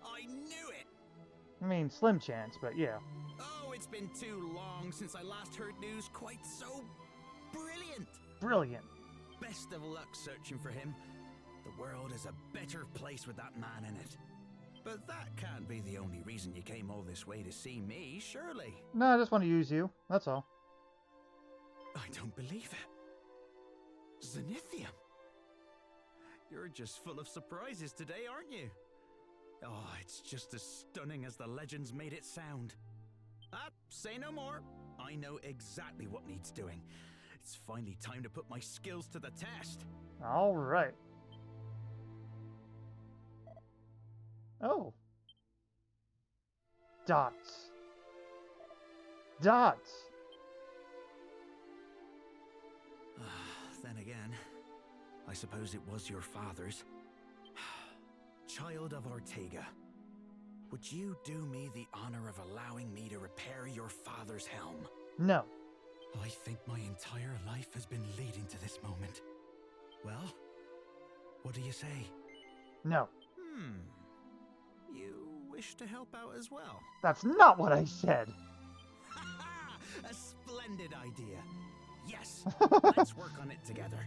I knew it! I mean, slim chance, but yeah. Oh, it's been too long since I last heard news quite so brilliant. Brilliant. Best of luck searching for him. The world is a better place with that man in it. But that can't be the only reason you came all this way to see me, surely. No, I just want to use you, that's all. I don't believe it. Zenithium. You're just full of surprises today, aren't you? Oh, it's just as stunning as the legends made it sound. Say no more. I know exactly what needs doing. It's finally time to put my skills to the test. Alright. Oh. Dots. Dots. Then again, I suppose it was your father's. Child of Ortega, would you do me the honor of allowing me to repair your father's helm? No. I think my entire life has been leading to this moment. Well, what do you say? No. You wish to help out as well? That's not what I said. A splendid idea. Yes, let's work on it together.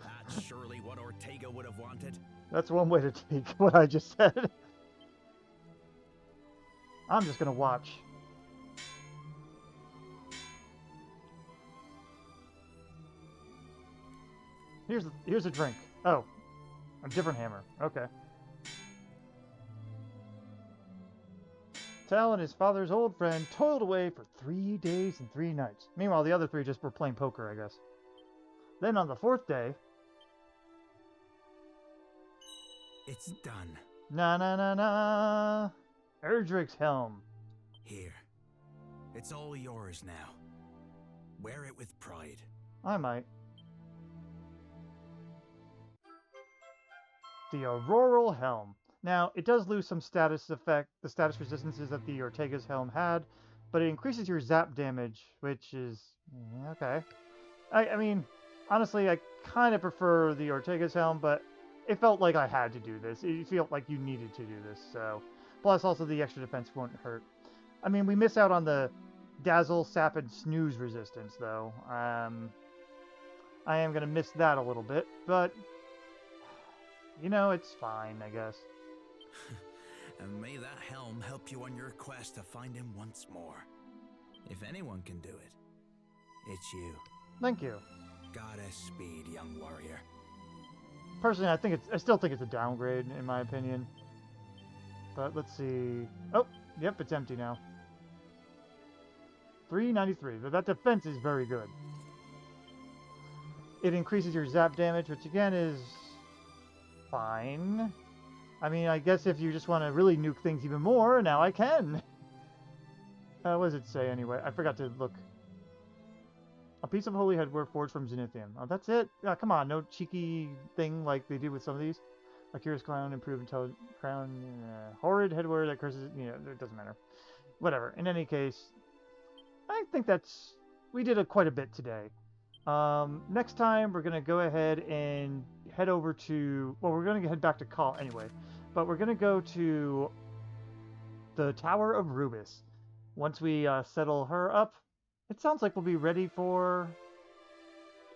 That's surely what Ortega would have wanted. That's one way to take what I just said. I'm just gonna watch. Here's a drink. Oh, a different hammer. Okay. Tal and his father's old friend toiled away for 3 days and 3 nights. Meanwhile, the other 3 just were playing poker, I guess. Then on the 4th day... It's done. Na. Erdrick's helm. Here. It's all yours now. Wear it with pride. I might. The Auroral Helm. Now, it does lose some the status resistances that the Ortega's helm had, but it increases your zap damage, which is... okay. I mean, honestly, I kind of prefer the Ortega's helm, but it felt like I had to do this. It felt like you needed to do this, so... Plus, also, the extra defense won't hurt. I mean, we miss out on the Dazzle, Sap, and Snooze resistance, though. I am going to miss that a little bit, but... you know, it's fine, I guess. And may that helm help you on your quest to find him once more. If anyone can do it, it's you. Thank you. Goddess speed, young warrior. Personally, I still think it's a downgrade, in my opinion. But let's see... oh, yep, it's empty now. 393. But that defense is very good. It increases your zap damage, which again is... fine. I mean, I guess if you just want to really nuke things even more, now I can. What does it say anyway? I forgot to look. A piece of holy headwear forged from zenithium. Oh, that's it? Come on, no cheeky thing like they do with some of these. A curious crown, improved intelligent crown, horrid headwear that curses, you know, it doesn't matter. Whatever. In any case, I think we did quite a bit today. Next time, we're going to go ahead and head over to... well, we're going to head back to Call anyway. But we're going to go to the Tower of Rubis. Once we settle her up, it sounds like we'll be ready for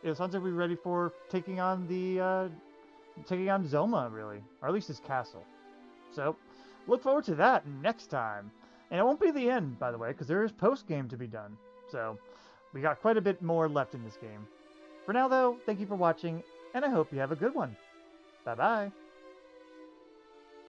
it sounds like we're ready for taking on Zoma, really, or at least his castle. So, look forward to that next time. And it won't be the end, by the way, because there is post-game to be done. So, we got quite a bit more left in this game. For now, though, thank you for watching, and I hope you have a good one. Bye-bye.